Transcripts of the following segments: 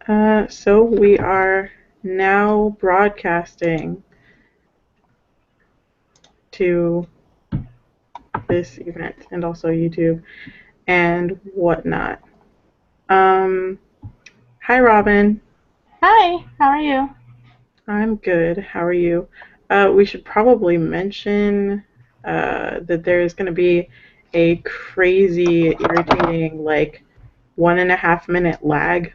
So we are now broadcasting to this event and also YouTube and whatnot. Um, Hi Robin, Hi, how are you? I'm good. How are you? We should probably mention that there is going to be a crazy, irritating, like 1.5 minute lag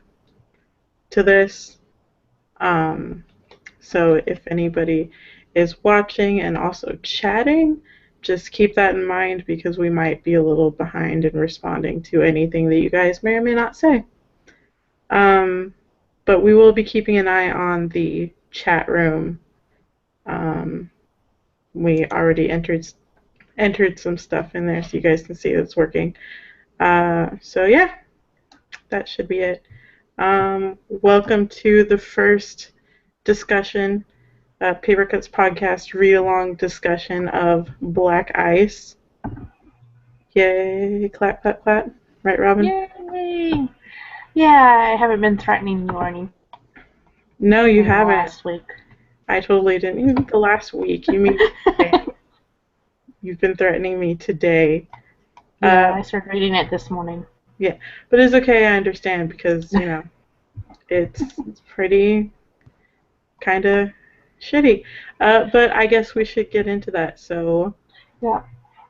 to this. Um, So if anybody is watching and also chatting, just keep that in mind because we might be a little behind in responding to anything that you guys may or may not say. Um, but we will be keeping an eye on the chat room. Um, we already entered some stuff in there so you guys can see it's working. So yeah, that should be it. Welcome to the first discussion Paper Cuts podcast read along discussion of Black Ice. Yay! Clap, clap, clap. Right, Robin? Yay! Yeah, I haven't been threatening you No, you in the haven't. last week. I totally didn't. Even the last week. You mean today? You've been threatening me today. Yeah, Uh, I started reading it this morning. yeah, but it's okay. I understand because it's pretty kind of shitty. But I guess we should get into that. So Yeah.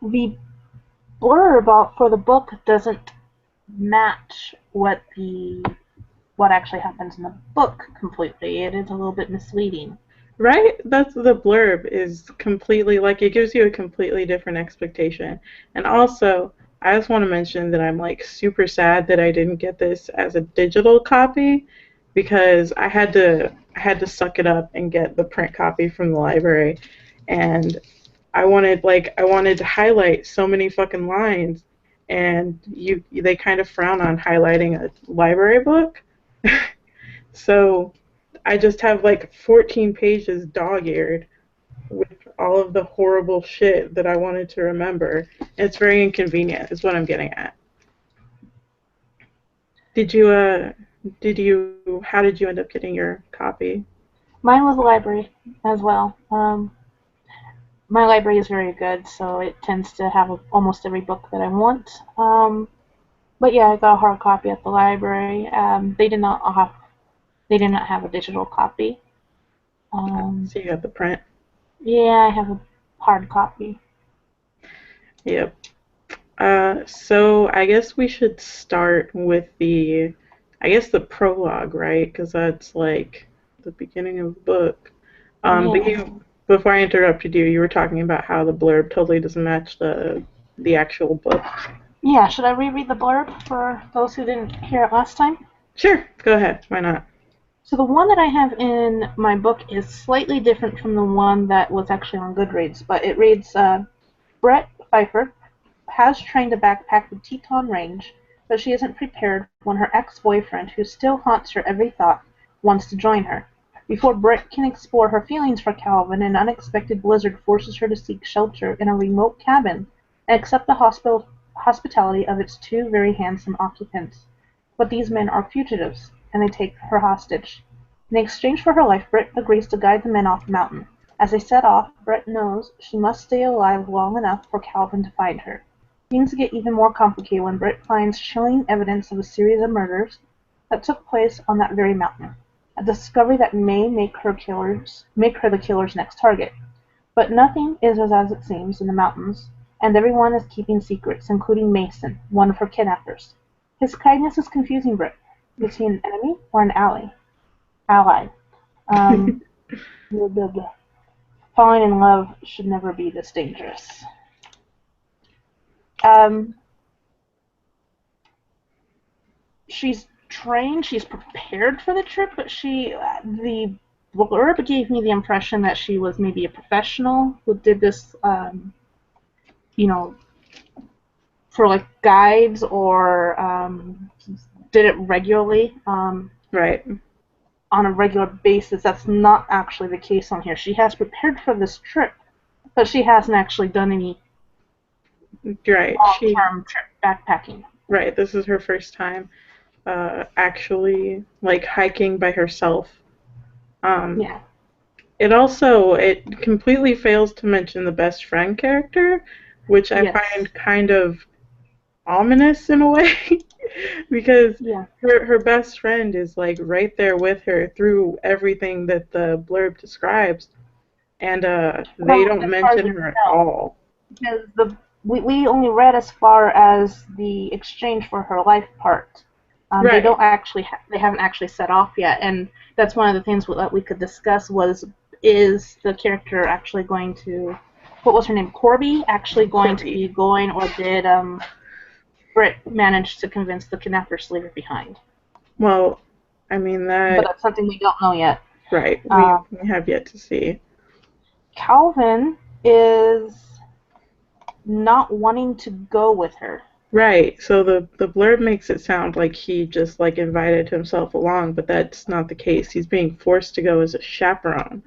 The blurb for the book doesn't match what actually happens in the book completely. It is a little bit misleading. right? That's the blurb is completely like it gives you a completely different expectation. And also, I just want to mention that I'm like super sad that I didn't get this as a digital copy because I had to suck it up and get the print copy from the library and I wanted to highlight so many fucking lines and they kind of frown on highlighting a library book. So I just have like 14 pages dog-eared with all of the horrible shit that I wanted to remember. It's very inconvenient, is what I'm getting at. Did you, how did you end up getting your copy? Mine was a library as well. My library is very good, so it tends to have almost every book that I want. But yeah, I got a hard copy at the library. They did not have a digital copy. Um, So you got the print? yeah, I have a hard copy. Yep. So I guess we should start with I guess the prologue, right? Because that's like the beginning of the book. But Yeah. before I interrupted you, you were talking about how the blurb totally doesn't match the actual book. Yeah, should I reread the blurb for those who didn't hear it last time? Sure, go ahead. Why not? So the one that I have in my book is slightly different from the one that was actually on Goodreads, but it reads, Brett Pfeiffer has trained to backpack the Teton Range, but she isn't prepared when her ex-boyfriend, who still haunts her every thought, wants to join her. Before Brett can explore her feelings for Calvin, an unexpected blizzard forces her to seek shelter in a remote cabin and accept the hospitality of its two very handsome occupants. But these men are fugitives, and they take her hostage. In exchange for her life, Brett agrees to guide the men off the mountain. As they set off, Brett knows she must stay alive long enough for Calvin to find her. Things get even more complicated when Brett finds chilling evidence of a series of murders that took place on that very mountain, a discovery that may make her the killer's next target. But nothing is as it seems in the mountains, and everyone is keeping secrets, including Mason, one of her kidnappers. His kindness is confusing Brett. Is he an enemy or an ally? Um, blah, blah, blah. Falling in love should never be this dangerous. Um, she's trained, she's prepared for the trip, but the blurb gave me the impression that she was maybe a professional who did this, you know, for like guides or did it regularly Right, on a regular basis. That's not actually the case on here. She has prepared for this trip, but she hasn't actually done any right. long-term trip backpacking. Right. This is her first time. actually like hiking by herself. Um, Yeah. it completely fails to mention the best friend character, which I Yes. find kind of ominous in a way because Yeah. her best friend is like right there with her through everything that the blurb describes, and they Well, don't as far as mention we her at know, all. because we only read as far as the exchange for her life part. They Right. don't actually they haven't actually set off yet, and that's one of the things that we could discuss was is the character actually going to what was her name Corby actually going to Corby. be going, or did Britt manage to convince the kidnappers to leave her behind? Well, I mean But that that's something we don't know yet. right. Um, We have yet to see. Calvin is not wanting to go with her. Right. So the blurb makes it sound like he just like invited himself along, but that's not the case. He's being forced to go as a chaperone,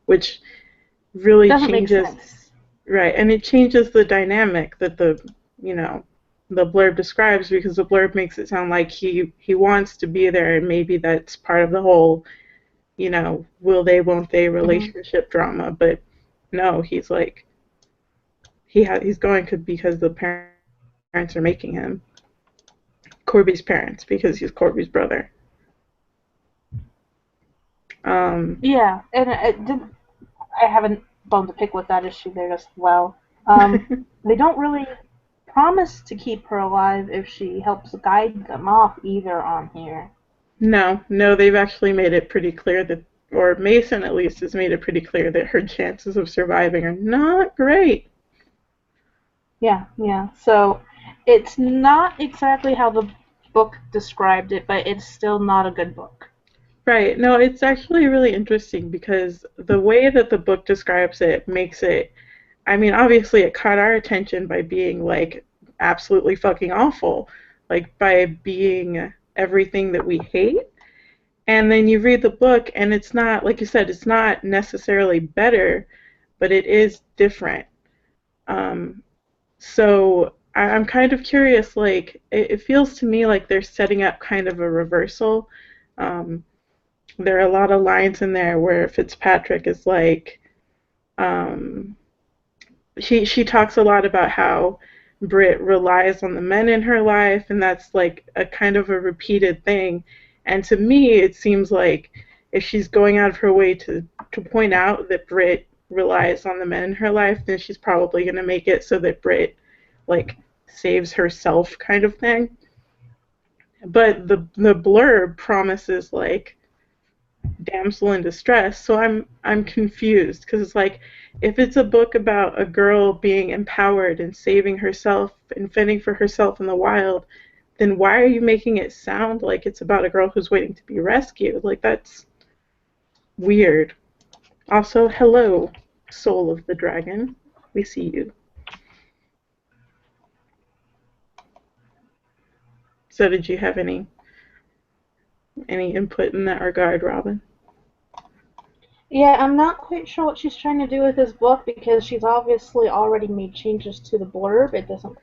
which really Doesn't make changes sense. right, and it changes the dynamic that you know, the blurb describes because the blurb makes it sound like he wants to be there and maybe that's part of the whole, will they won't they Hmm. relationship drama, but no, he's like he's going because the parents are making him. Corby's parents because he's Corby's brother. Um, Yeah, and it didn't. I haven't bone to pick with that issue there as well. Um, they don't really promise to keep her alive if she helps guide them off either on here. no, they've actually made it pretty clear that, or Mason at least has made it pretty clear that her chances of surviving are not great. Yeah, yeah. So it's not exactly how the book described it, but it's still not a good book. Right. No, it's actually really interesting because the way that the book describes it makes it, I mean, obviously it caught our attention by being like absolutely fucking awful, like by being everything that we hate. And then you read the book and it's not, like you said, it's not necessarily better, but it is different. Um, so I'm kind of curious, like, it feels to me like they're setting up kind of a reversal. Um, there are a lot of lines in there where Fitzpatrick is like, um, she talks a lot about how Britt relies on the men in her life, and that's like a kind of a repeated thing. And to me, it seems like if she's going out of her way to point out that Britt relies on the men in her life, then she's probably going to make it so that Britt like saves herself, kind of thing. But the blurb promises like damsel in distress. So I'm confused because it's like if it's a book about a girl being empowered and saving herself and fending for herself in the wild, then why are you making it sound like it's about a girl who's waiting to be rescued? Like that's weird. Also, hello, soul of the dragon. We see you. So did you have any input in that regard, Robin? Yeah, I'm not quite sure what she's trying to do with this book because she's obviously already made changes to the blurb. It doesn't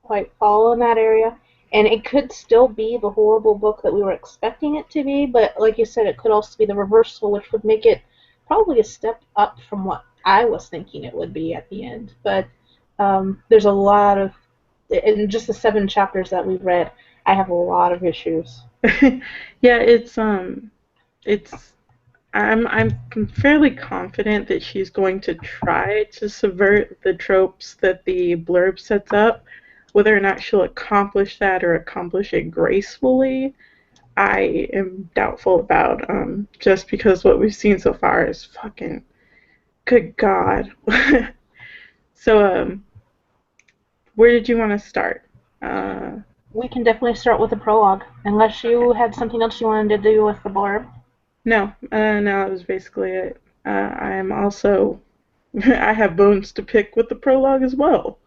quite fall in that area. And it could still be the horrible book that we were expecting it to be, but like you said, it could also be the reversal, which would make it probably a step up from what I was thinking it would be at the end. But there's a lot of, in just the 7 chapters that we've read, I have a lot of issues. Yeah, it's I'm fairly confident that she's going to try to subvert the tropes that the blurb sets up. Whether or not she'll accomplish that or accomplish it gracefully, I am doubtful about. Just because what we've seen so far is fucking good God. So, where did you want to start? Uh, We can definitely start with the prologue, unless you had something else you wanted to do with the blurb. no, that was basically it. I am also I have bones to pick with the prologue as well.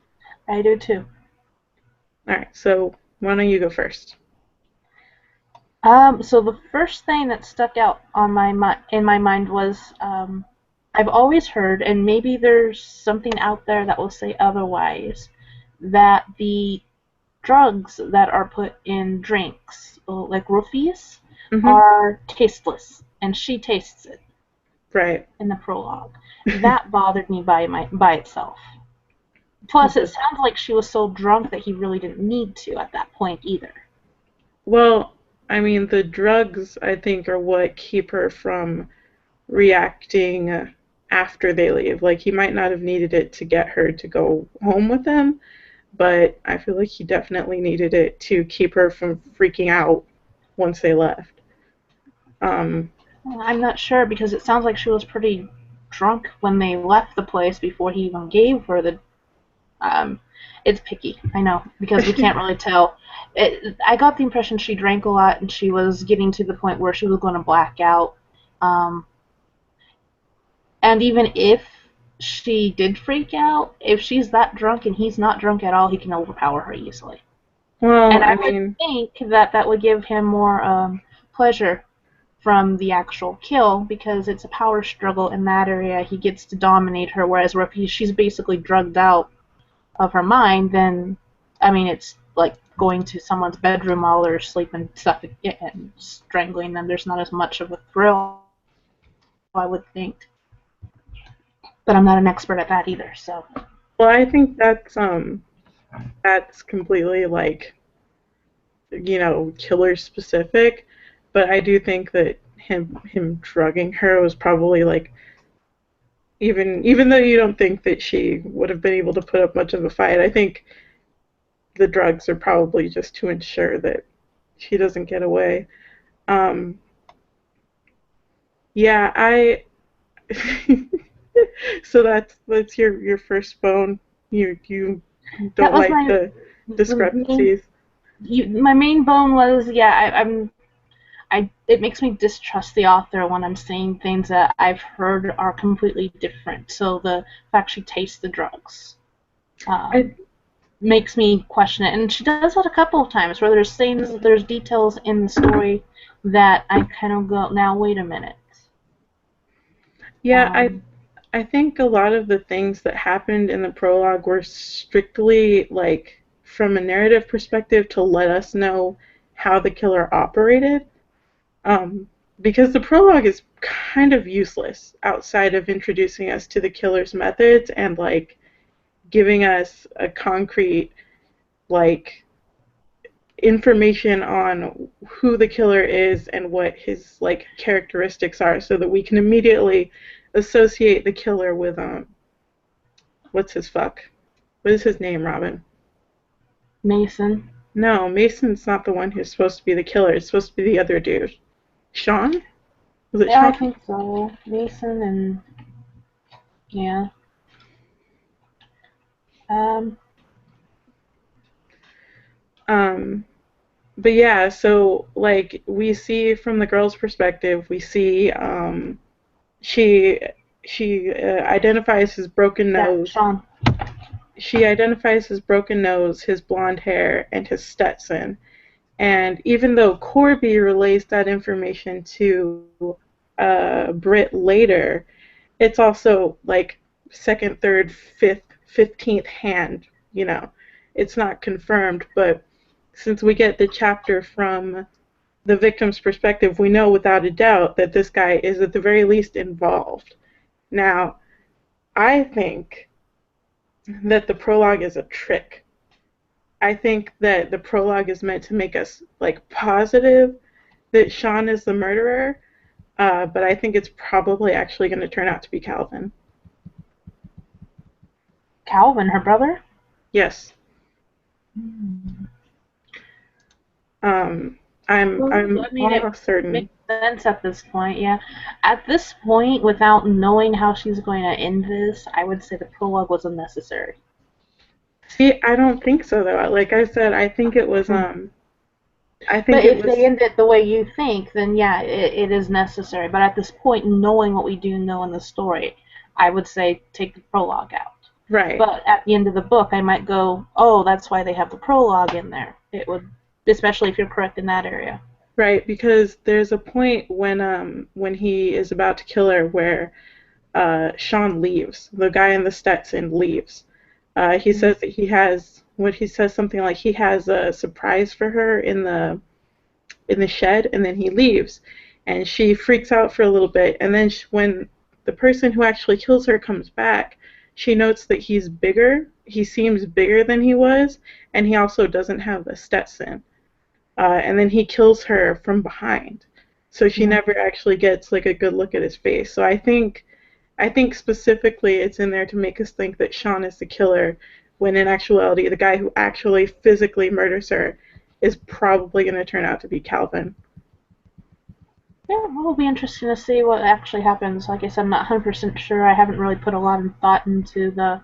I do too. All right, so why don't you go first? So the first thing that stuck out on in my mind was I've always heard, and maybe there's something out there that will say otherwise, that the drugs that are put in drinks, like roofies, Hmm. are tasteless, and she tastes it Right. in the prologue. That bothered me by itself. Plus, it sounds like she was so drunk that he really didn't need to at that point either. Well, I mean, the drugs, I think, are what keep her from reacting after they leave. Like, he might not have needed it to get her to go home with him, but I feel like he definitely needed it to keep her from freaking out once they left. Um, I'm not sure because it sounds like she was pretty drunk when they left the place before he even gave her the. Um, it's picky, I know, because we can't really tell. I got the impression she drank a lot and she was getting to the point where she was going to black out. Um, and even if she did freak out, if she's that drunk and he's not drunk at all, he can overpower her easily. well, And I I would mean, think that that would give him more pleasure from the actual kill because it's a power struggle in that area. He gets to dominate her, whereas if she's basically drugged out of her mind, then I mean it's like going to someone's bedroom while they're sleeping, suffocating and strangling them. There's not as much of a thrill, I would think. But I'm not an expert at that either, so. well, I think that's completely like, killer specific, but I do think that him drugging her was probably like, even though you don't think that she would have been able to put up much of a fight, I think the drugs are probably just to ensure that she doesn't get away. Um, yeah, I. So that's your first bone. You That don't was like my the the main. discrepancies. My main bone was yeah. I'm it makes me distrust the author when I'm seeing things that I've heard are completely different. So the fact she tastes the drugs I makes me question it, and she does that a couple of times where there's things, there's details in the story that I kind of go, now wait a minute. yeah, Um, I think a lot of the things that happened in the prologue were strictly like from a narrative perspective to let us know how the killer operated. Um, because the prologue is kind of useless outside of introducing us to the killer's methods and like giving us a concrete like information on who the killer is and what his like characteristics are so that we can immediately associate the killer with what's his fuck? What is his name, Robin? Mason. No, Mason's not the one who's supposed to be the killer. It's supposed to be the other dude. Sean? Was it Yeah, I Sean? think so. Mason and yeah. Um, Um, but yeah, so like we see from the girl's perspective, we see she she identifies his broken yeah, nose. Sean. She identifies his broken nose, his blonde hair, and his Stetson. And even though Corby relays that information to Britt later, it's also like second, third, fifth, 15th hand, you know. It's not confirmed, but since we get the chapter from the victim's perspective, we know without a doubt that this guy is at the very least involved. Now, I think that the prologue is a trick. I think that the prologue is meant to make us like positive that Sean is the murderer, but I think it's probably actually going to turn out to be Calvin. Calvin, her brother. Yes, Hmm. um, Well, I'm I mean, it almost certain. makes sense at this point, yeah. At this point, without knowing how she's going to end this, I would say the prologue was unnecessary. See, I don't think so though. Like I said, I think it was Hmm. I think But it if they was end it the way you think, then yeah, it is necessary. But at this point, knowing what we do know in the story, I would say take the prologue out. right. But at the end of the book, I might go, oh, that's why they have the prologue in there. It would, especially if you're correct in that area. Right, because there's a point when he is about to kill her where Sean leaves. The guy in the Stetson leaves. He says that he has what he says something like he has a surprise for her in the shed, and then he leaves, and she freaks out for a little bit, and then when the person who actually kills her comes back, she notes that he's bigger. He seems bigger than he was, and he also doesn't have a Stetson. And then he kills her from behind, so she Mm. never actually gets like a good look at his face. So I think specifically it's in there to make us think that Sean is the killer, when in actuality the guy who actually physically murders her is probably going to turn out to be Calvin. Yeah, well, it'll be interesting to see what actually happens. Like I said, I'm not 100% sure. I haven't really put a lot of thought into the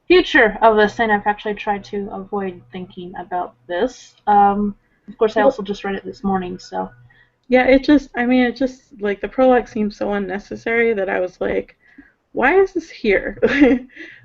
future of this, and I've actually tried to avoid thinking about this. Of course, I Well, also just read it this morning, so. yeah, it just, like, the prologue seems so unnecessary that I was like, why is this here?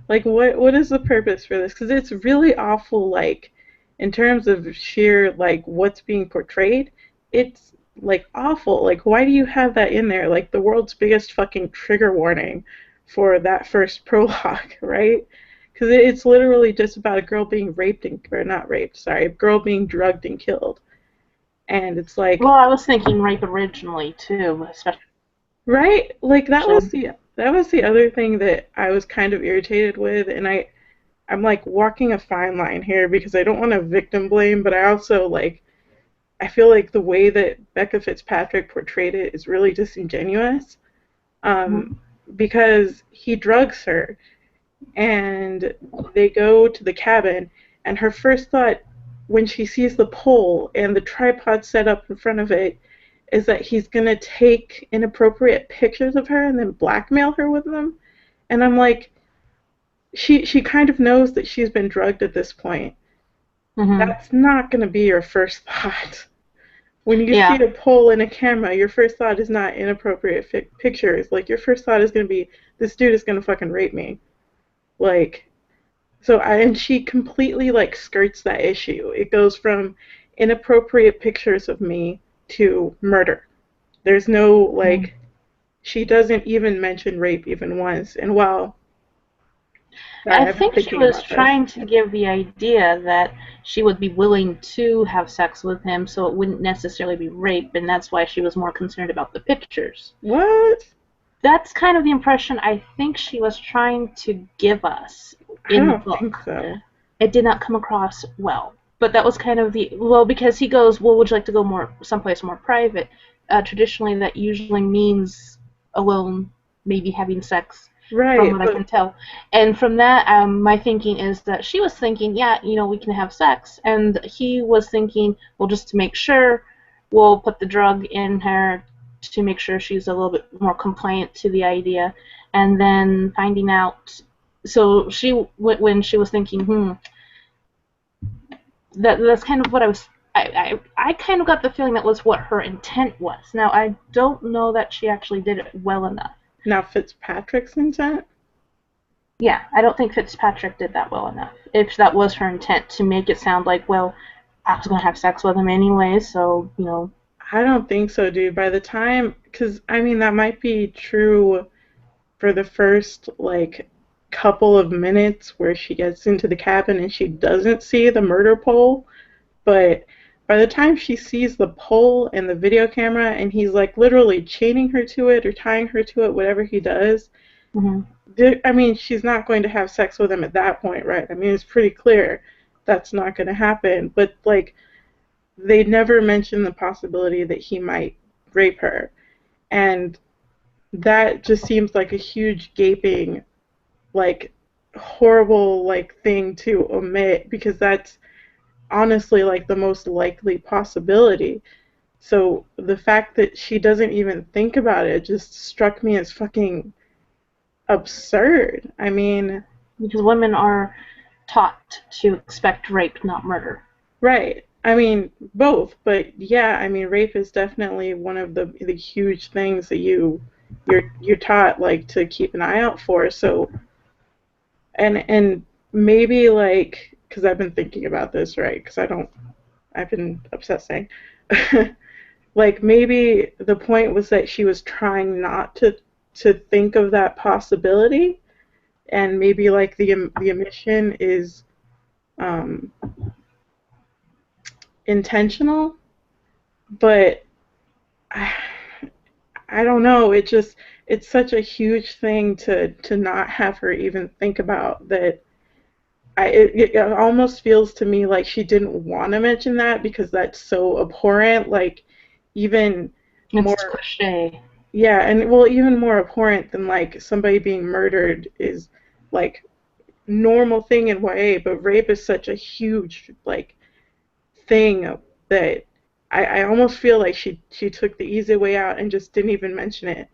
Like, what is the purpose for this? Because it's really awful, like, in terms of sheer, like, what's being portrayed, it's, like, awful. Like, why do you have that in there? Like, the world's biggest fucking trigger warning for that first prologue, right? Because it's literally just about a girl being raped and, or not raped, sorry, a girl being drugged and killed. And it's Well, like, I was thinking rape originally, too, especially. right? Like that was the other thing that I was kind of irritated with, and I'm like walking a fine line here because I don't want to victim blame, but I also like I feel like the way that Becca Fitzpatrick portrayed it is really disingenuous. Um, Mhm. because he drugs her and they go to the cabin, and her first thought when she sees the pole and the tripod set up in front of it is that he's going to take inappropriate pictures of her and then blackmail her with them. And I'm like, she kind of knows that she's been drugged at this point. Mhm. That's not going to be your first thought. When you see Yeah. a pole in a camera, your first thought is not inappropriate pictures. Like, your first thought is going to be, this dude is going to fucking rape me. Like, and she completely like skirts that issue. It goes from inappropriate pictures of me to murder. There's no Mhm. like, she doesn't even mention rape even once. And while, sorry, I I've been think she thinking was about this. trying to give the idea that she would be willing to have sex with him, so it wouldn't necessarily be rape, and that's why she was more concerned about the pictures. What? That's kind of the impression I think she was trying to give us I in the don't think book. so. It did not come across well. But that was kind of the, well, because he goes, well, would you like to go more someplace more private? Traditionally, that usually means alone, maybe having sex, from Right, what I but can tell. And from that, my thinking is that she was thinking, yeah, we can have sex, and he was thinking, well, just to make sure, we'll put the drug in her to make sure she's a little bit more compliant to the idea, and then finding out. So she, when she was thinking, that's kind of what I was. I kind of got the feeling that was what her intent was. Now I don't know that she actually did it well enough. now Fitzpatrick's intent? Yeah, I don't think Fitzpatrick did that well enough. If that was her intent to make it sound like, well, I was gonna have sex with him anyway, so I don't think so, dude. By the time, because I mean, that might be true for the first like couple of minutes where she gets into the cabin and she doesn't see the murder pole, but by the time she sees the pole and the video camera and he's like literally chaining her to it or tying her to it, whatever he does, hmm I mean, she's not going to have sex with him at that point, right? I mean, it's pretty clear that's not going to happen. But like, they never mention the possibility that he might rape her, and that just seems like a huge gaping, like, horrible like thing to omit because that's honestly like the most likely possibility. So the fact that she doesn't even think about it just struck me as fucking absurd. I mean, because women are taught to expect rape, not murder. right. I mean, both, but yeah, I mean, rape is definitely one of the huge things that you're taught like to keep an eye out for. So, and maybe like because I've been thinking about this, right? Because I've been obsessing. Like maybe the point was that she was trying not to think of that possibility, and maybe like the omission is um, intentional, but I, I don't know. It's such a huge thing to not have her even think about that. It almost feels to me like she didn't want to mention that because that's so abhorrent. Like even It's more, cliche. yeah, and well, even more abhorrent than like somebody being murdered is like normal thing in YA, but rape is such a huge like thing that I almost feel like she took the easy way out and just didn't even mention it,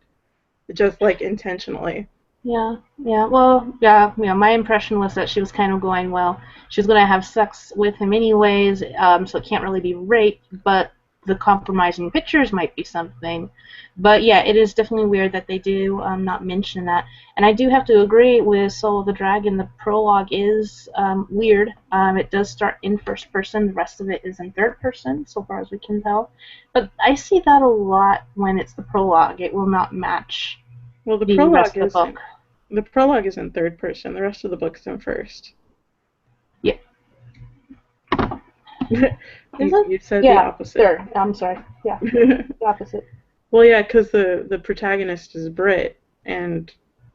just like intentionally. Yeah, yeah. Well, yeah, my impression was that she was kind of going, well, she's gonna have sex with him anyways, so it can't really be rape, but the compromising pictures might be something. But yeah, it is definitely weird that they do not mention that. And I do have to agree with Soul of the Dragon. The prologue is weird. It does start in first person. The rest of it is in third person, so far as we can tell. But I see that a lot when it's the prologue. It will not match Well, the rest of the book. the prologue is in third person. The rest of the book's in first. Yeah. Is it? You said the Yeah, opposite. third. I'm sorry. Yeah, the opposite. Well, yeah, because the protagonist is Brit, and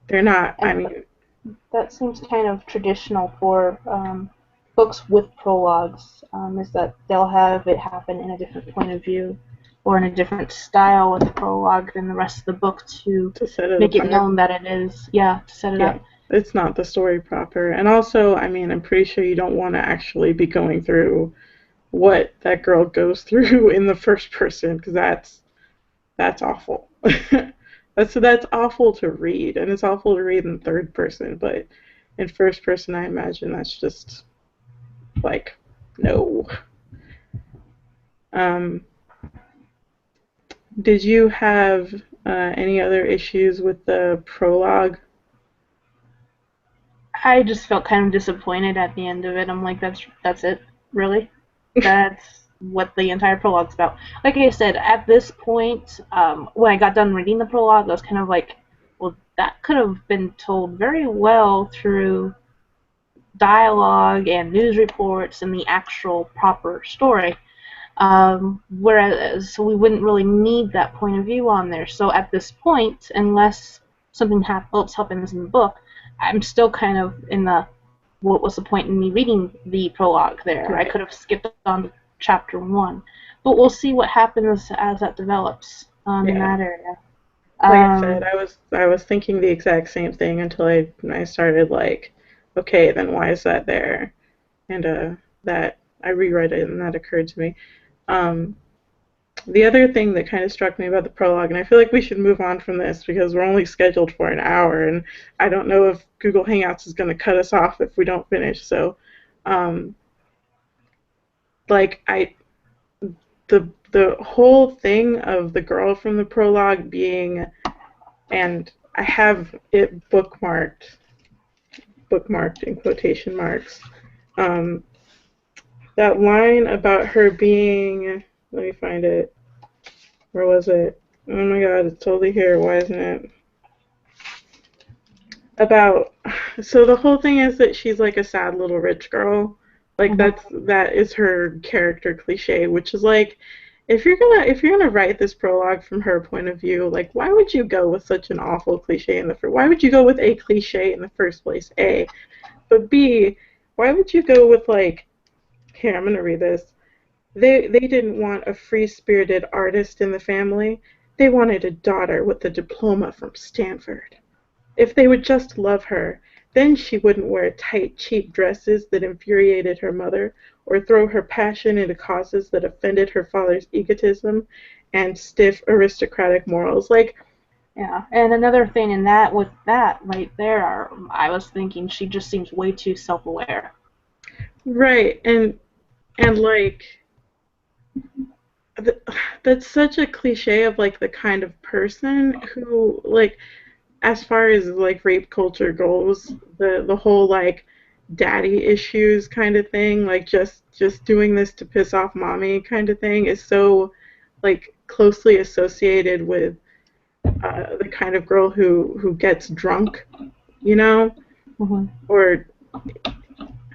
they're not. I And mean, that seems kind of traditional for books with prologues, is that they'll have it happen in a different point of view or in a different style with the prologue than the rest of the book to to set it make it apart. known that it is, yeah, to set it Yeah, up. it's not the story proper. And also, I mean, I'm pretty sure you don't want to actually be going through what that girl goes through in the first person because that's awful. That's awful to read, and it's awful to read in third person. But in first person, I imagine that's just like no. Um, did you have any other issues with the prologue? I just felt kind of disappointed at the end of it. I'm like, that's it, really? That's what the entire prologue's about. Like I said, at this point, when I got done reading the prologue, I was kind of like, well, that could have been told very well through dialogue and news reports and the actual proper story. Whereas, so we wouldn't really need that point of view on there. So at this point, unless something else happens in the book, I'm still kind of in the what was the point in me reading the prologue there? I Right. could have skipped on to chapter one, but we'll see what happens as that develops in Yeah. that area. Like I said, Um, I was thinking the exact same thing until I started like, okay, then why is that there? And that I reread it and that occurred to me. Um, the other thing that kind of struck me about the prologue, and I feel like we should move on from this because we're only scheduled for an hour, and I don't know if Google Hangouts is going to cut us off if we don't finish. So, um, like the whole thing of the girl from the prologue being, and I have it bookmarked in quotation marks. Um, that line about her being, let me find it. Where was it? Oh my god, it's totally here. Why isn't it? About, so the whole thing is that she's like a sad little rich girl. Like mhm. that is her character cliche, which is like if you're gonna write this prologue from her point of view, like why would you go with such an awful cliche in the first? Why would you go with a cliche in the first place? A, but B, why would you go with like, here, I'm gonna read this. They didn't want a free-spirited artist in the family. They wanted a daughter with a diploma from Stanford. If they would just love her, then she wouldn't wear tight, cheap dresses that infuriated her mother, or throw her passion into causes that offended her father's egotism and stiff aristocratic morals. Like, Yeah, and another thing in that with that right there, I was thinking she just seems way too self-aware. right, and like th- that's such a cliche of like the kind of person who like as far as like rape culture goes, the whole like daddy issues kind of thing, like just doing this to piss off mommy kind of thing is so like closely associated with the kind of girl who gets drunk, you know, Hmm. or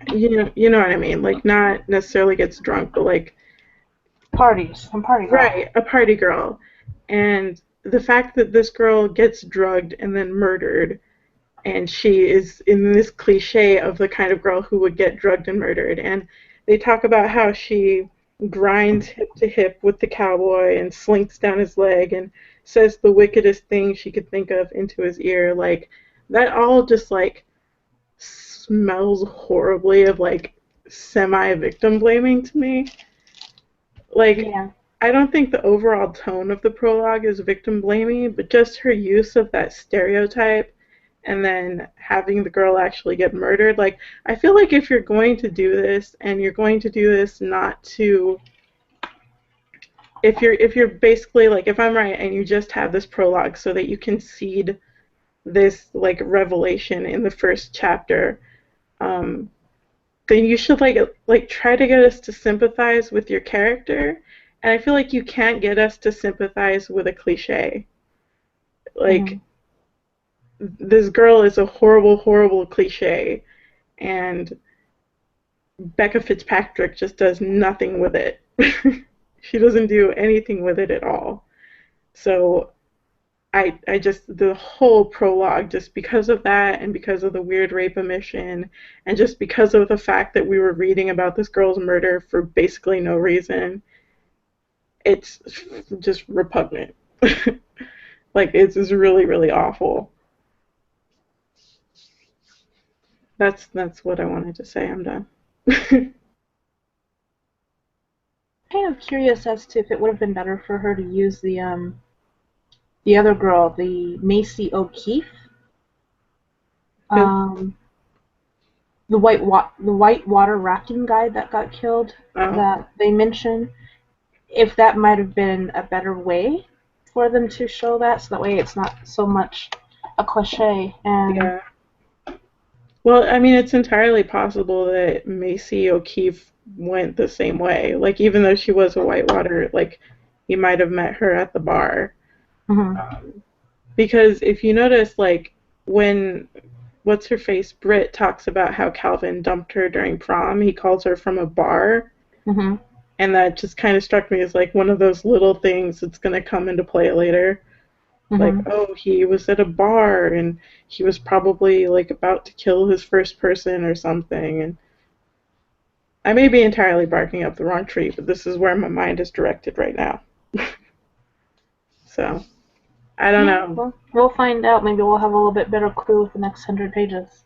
you know what I mean? Like not necessarily gets drunk, but like Parties. Some party girl. right, a party girl. And the fact that this girl gets drugged and then murdered, and she is in this cliche of the kind of girl who would get drugged and murdered. And they talk about how she grinds hip to hip with the cowboy and slinks down his leg and says the wickedest thing she could think of into his ear. Like that all just like smells horribly of like semi victim blaming to me. Like Yeah. I don't think the overall tone of the prologue is victim blaming, but just her use of that stereotype and then having the girl actually get murdered. Like I feel like if you're going to do this and you're going to do this not to if you're basically like if I'm right and you just have this prologue so that you can seed this like revelation in the first chapter, um, then you should like try to get us to sympathize with your character. And I feel like you can't get us to sympathize with a cliche. Hmm. Like this girl is a horrible, horrible cliche, and Becca Fitzpatrick just does nothing with it. She doesn't do anything with it at all. So I just the whole prologue, just because of that and because of the weird rape omission and just because of the fact that we were reading about this girl's murder for basically no reason, it's just repugnant. Like it's just really, really awful. That's what I wanted to say. I'm done. Kind of curious as to if it would have been better for her to use the other girl, the Macy O'Keefe, Who? um, the white water rafting guide that got killed Oh, that they mentioned. If that might have been a better way for them to show that, so that way it's not so much a cliche. And yeah. Well, I mean, it's entirely possible that Macy O'Keefe went the same way. Like, even though she was a Whitewater, like, he might have met her at the bar. mhm, Um, because if you notice, like, when what's her face Britt talks about how Calvin dumped her during prom, he calls her from a bar, mhm, and that just kind of struck me as like one of those little things that's gonna come into play later. Like, mhm. oh, he was at a bar and he was probably like about to kill his first person or something. And I may be entirely barking up the wrong tree, but this is where my mind is directed right now. So I don't Yeah, know. well, we'll find out. Maybe we'll have a little bit better clue with the next 100 pages.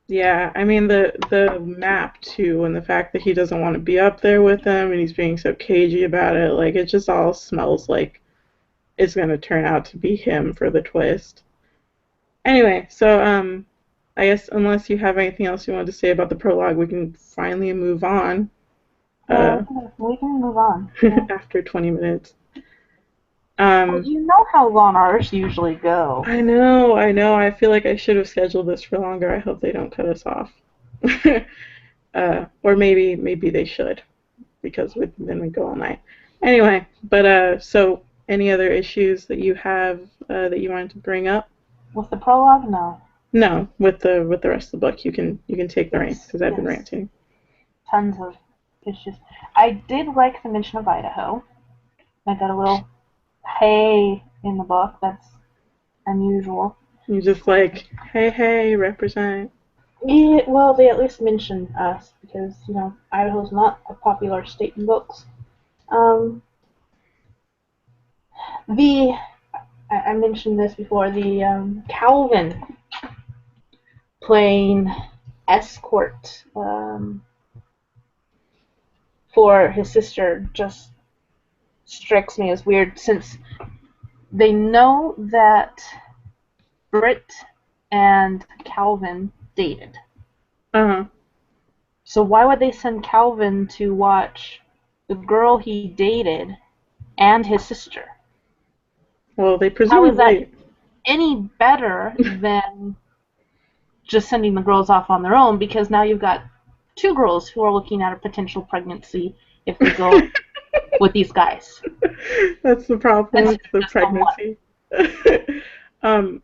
Yeah, I mean the map too, and the fact that he doesn't want to be up there with them, and he's being so cagey about it. Like it just all smells like it's gonna turn out to be him for the twist. Anyway, so I guess unless you have anything else you wanted to say about the prologue, we can finally move on. Yeah, Uh, we can move on. Yeah. after 20 minutes. Well, Um, you know how long ours usually go. I know, I know. I feel like I should have scheduled this for longer. I hope they don't cut us off. Or maybe they should because then we go all night. Anyway, but so any other issues that you have that you wanted to bring up? With the prologue, no. No, with the rest of the book, you can take the reins Yes, because I've been yes. ranting. Tons of issues. I did like the mention of Idaho. I got a little hey in the book. That's unusual. You just like, hey, hey, represent. Yeah, well, they at least mention us because Idaho's not a popular state in books. Um, the I mentioned this before. The Calvin playing escort for his sister just strikes me as weird since they know that Britt and Calvin dated. Uh-huh. So why would they send Calvin to watch the girl he dated and his sister? Well, they How is that presumably. any better than just sending the girls off on their own? Because now you've got two girls who are looking at a potential pregnancy if they go with these guys. That's the problem Instead with of the just the one. pregnancy. um,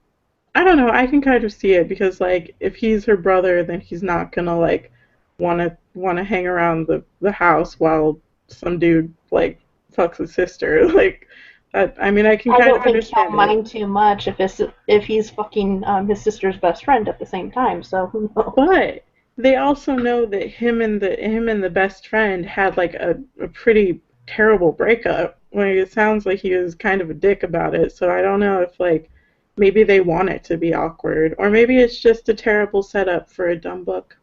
I don't know. I can kind of see it because like if he's her brother, then he's not gonna like wanna hang around the house while some dude like fucks his sister. Like that. I mean, I can I kind don't of think he'll understand it. mind too much if he's fucking his sister's best friend at the same time. So who knows? But they also know that him and the best friend had like a pretty terrible breakup. Like it sounds like he was kind of a dick about it. So I don't know if like maybe they want it to be awkward or maybe it's just a terrible setup for a dumb book.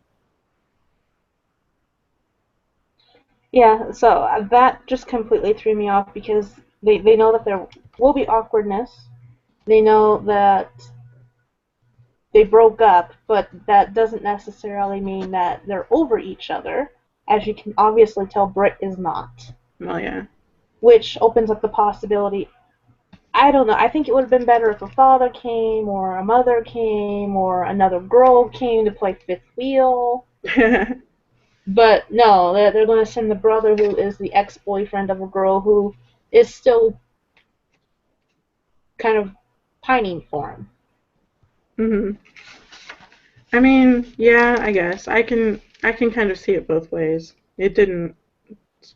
Yeah, so that just completely threw me off because they know that there will be awkwardness. They know that they broke up, but that doesn't necessarily mean that they're over each other. As you can obviously tell, Britt is not, Well, yeah. which opens up the possibility. I don't know. I think it would have been better if a father came, or a mother came, or another girl came to play fifth wheel. But no, they're going to send the brother who is the ex boyfriend of a girl who is still kind of pining for him. hmm I mean, yeah, I guess I can kind of see it both ways. It didn't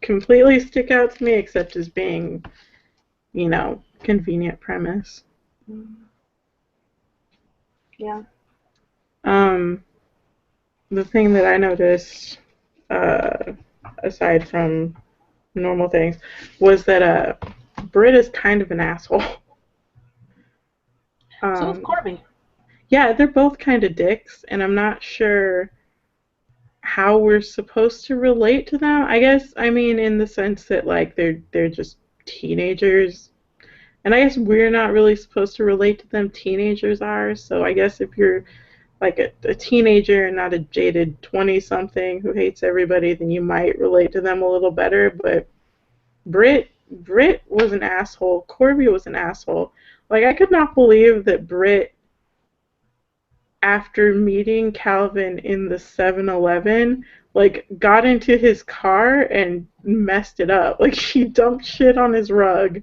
completely stick out to me except as being, convenient premise. Yeah. Um, the thing that I noticed, uh, aside from normal things, was that Britt is kind of an asshole. So is Um, Corby. yeah, they're both kind of dicks, and I'm not sure how we're supposed to relate to them. I guess I mean in the sense that like they're just teenagers. And I guess we're not really supposed to relate to them. Teenagers are. So I guess if you're like a teenager and not a jaded 20 something who hates everybody, then you might relate to them a little better. But Britt was an asshole. Corby was an asshole. Like I could not believe that Britt, after meeting Calvin in the 7-Eleven, like got into his car and messed it up. Like she dumped shit on his rug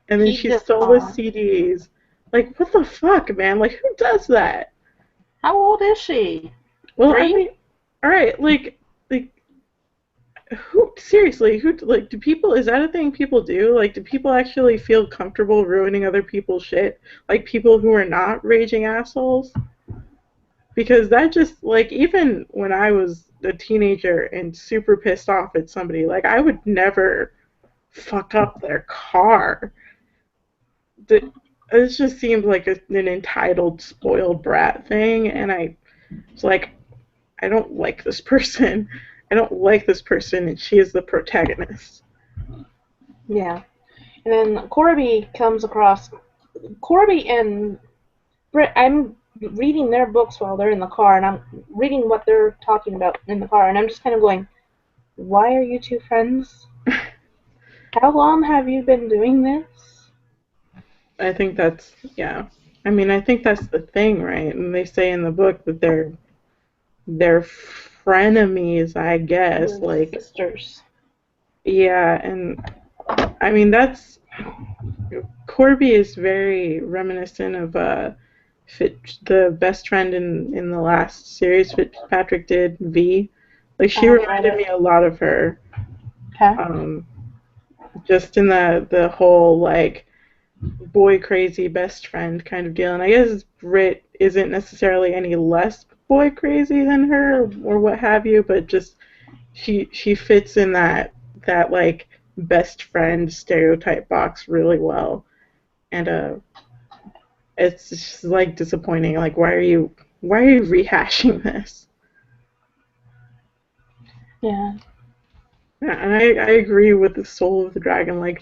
and then He she did stole his not. CDs. Like what the fuck, man? Like who does that? How old is she? Well, I 3? mean, all right, like who seriously, who like do people is that a thing people do? Like do people actually feel comfortable ruining other people's shit? Like people who are not raging assholes? Because that just like even when I was a teenager and super pissed off at somebody, like I would never fuck up their car. It just seemed like an entitled, spoiled brat thing, and I was like, I don't like this person. I don't like this person, and she is the protagonist. Yeah. And then Corby comes across. Corby and Britt, I'm reading their books while they're in the car, and I'm reading what they're talking about in the car, and I'm just kind of going, why are you two friends? How long have you been doing this? I think that's yeah. I mean, I think that's the thing, right? And they say in the book that they're frenemies, I guess. They're Like, sisters. yeah, and I mean that's Corby is very reminiscent of the best friend in the last series Fitzpatrick did, V. Like I she haven't read reminded it. me a lot of her. Okay. Um, just in the whole like boy crazy best friend kind of deal. And I guess Brit isn't necessarily any less boy crazy than her or what have you, but just she fits in that like best friend stereotype box really well. And it's just like disappointing. Like why are you rehashing this? Yeah. Yeah, and I agree with the soul of the dragon. Like,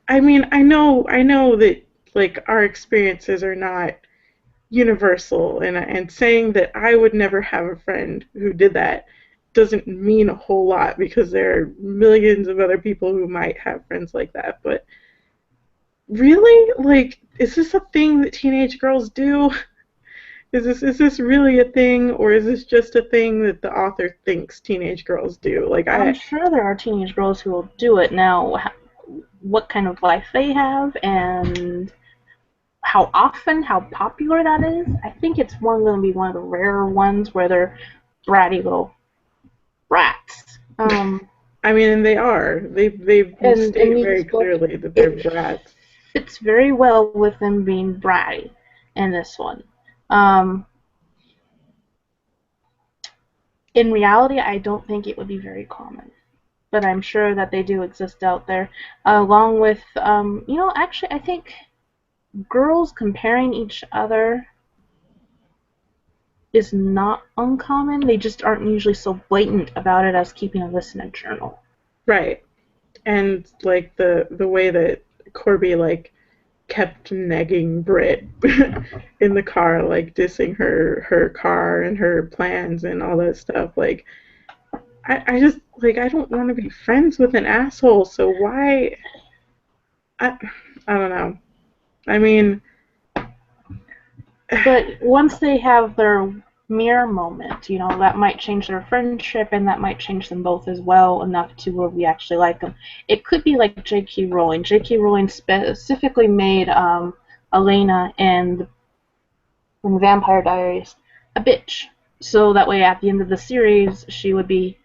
I mean I know that like our experiences are not universal, and saying that I would never have a friend who did that doesn't mean a whole lot because there are millions of other people who might have friends like that. But really, like, is this a thing that teenage girls do? Is this really a thing, or is this just a thing that the author thinks teenage girls do? Like I'm I, sure there are teenage girls who will do it now. What kind of life they have and how often, how popular that is. I think it's going to be one of the rarer ones where they're bratty little brats. I mean, and they are. They And in state these very books, clearly that they're it brats. fits very well with them being bratty in this one. Um, in reality, I don't think it would be very common, but I'm sure that they do exist out there. Along with, actually, I think girls comparing each other is not uncommon. They just aren't usually so blatant about it as keeping a list in a journal. Right. And like the way that Corby like kept negging Brit in the car, like dissing her car and her plans and all that stuff. Like I just like I don't want to be friends with an asshole. So why? I I don't know. I mean, But once they have their mirror moment, that might change their friendship and that might change them both as well enough to where we actually like them. It could be like J.K. Rowling. J.K. Rowling specifically made Elena in Vampire Diaries a bitch. So that way at the end of the series, she would be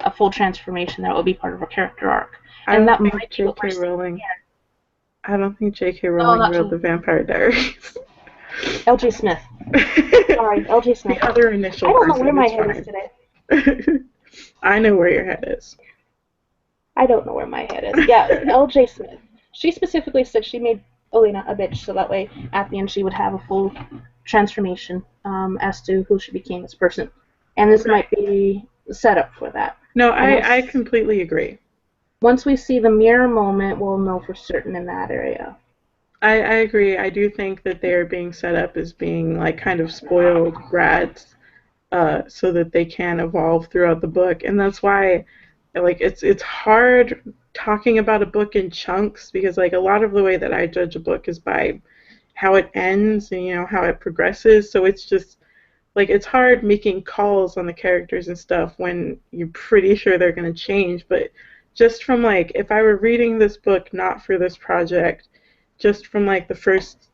a full transformation that would be part of her character arc. I And don't that think might be what we're J.K. seeing Rowling. here. I don't think J.K. No, Rowling not wrote true. the Vampire Diaries. L.J. Smith. Sorry, L.J. Smith. The other I initial don't know where person my is head is fine. today. I know where your head is. I don't know where my head is. Yeah, L.J. Smith. She specifically said she made Elena a bitch, so that way at the end she would have a full transformation as to who she became as a person. And this might be set up for that. No, And I completely agree. once we see the mirror moment, we'll know for certain in that area. I agree. I do think that they're being set up as being like kind of spoiled brats, so that they can evolve throughout the book, and that's why, like, it's hard talking about a book in chunks because like a lot of the way that I judge a book is by how it ends and how it progresses. So it's just like it's hard making calls on the characters and stuff when you're pretty sure they're going to change. But just from like if I were reading this book not for this project, just from like the first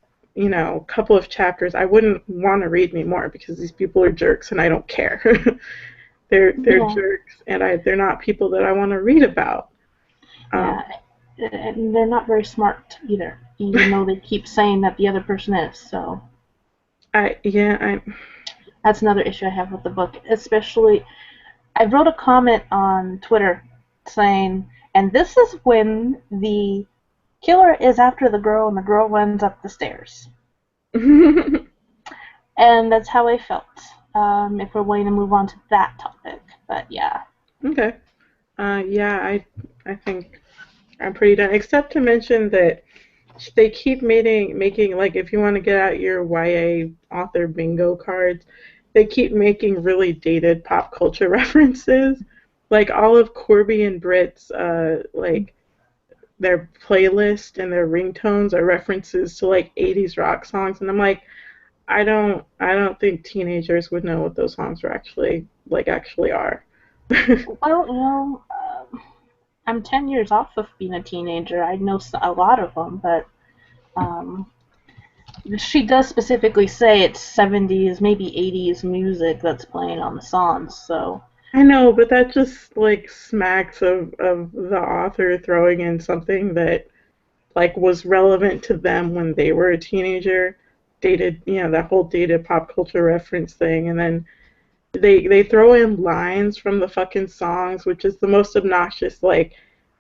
couple of chapters, I wouldn't want to read anymore because these people are jerks and I don't care. They're Yeah, jerks and they're not people that I want to read about. yeah. Um, And they're not very smart either, even though they keep saying that the other person is. So I yeah I that's another issue I have with the book. Especially, I wrote a comment on Twitter saying, and this is when the killer is after the girl and the girl runs up the stairs. And that's how I felt. If we're going to move on to that topic. But yeah. okay. Yeah, I think I'm pretty done. Except to mention that they keep making like if you want to get out your YA author bingo cards, they keep making really dated pop culture references. Like all of Corby and Brit's like their playlist and their ringtones are references to like 80s rock songs, and I'm like, I don't think teenagers would know what those songs are actually are. Well, I'm 10 years off of being a teenager. I know a lot of them, but um, she does specifically say it's 70s, maybe 80s music that's playing on the songs. So I know, but that just like smacks of the author throwing in something that like was relevant to them when they were a teenager. Dated, that whole dated pop culture reference thing, and then they throw in lines from the fucking songs, which is the most obnoxious. Like,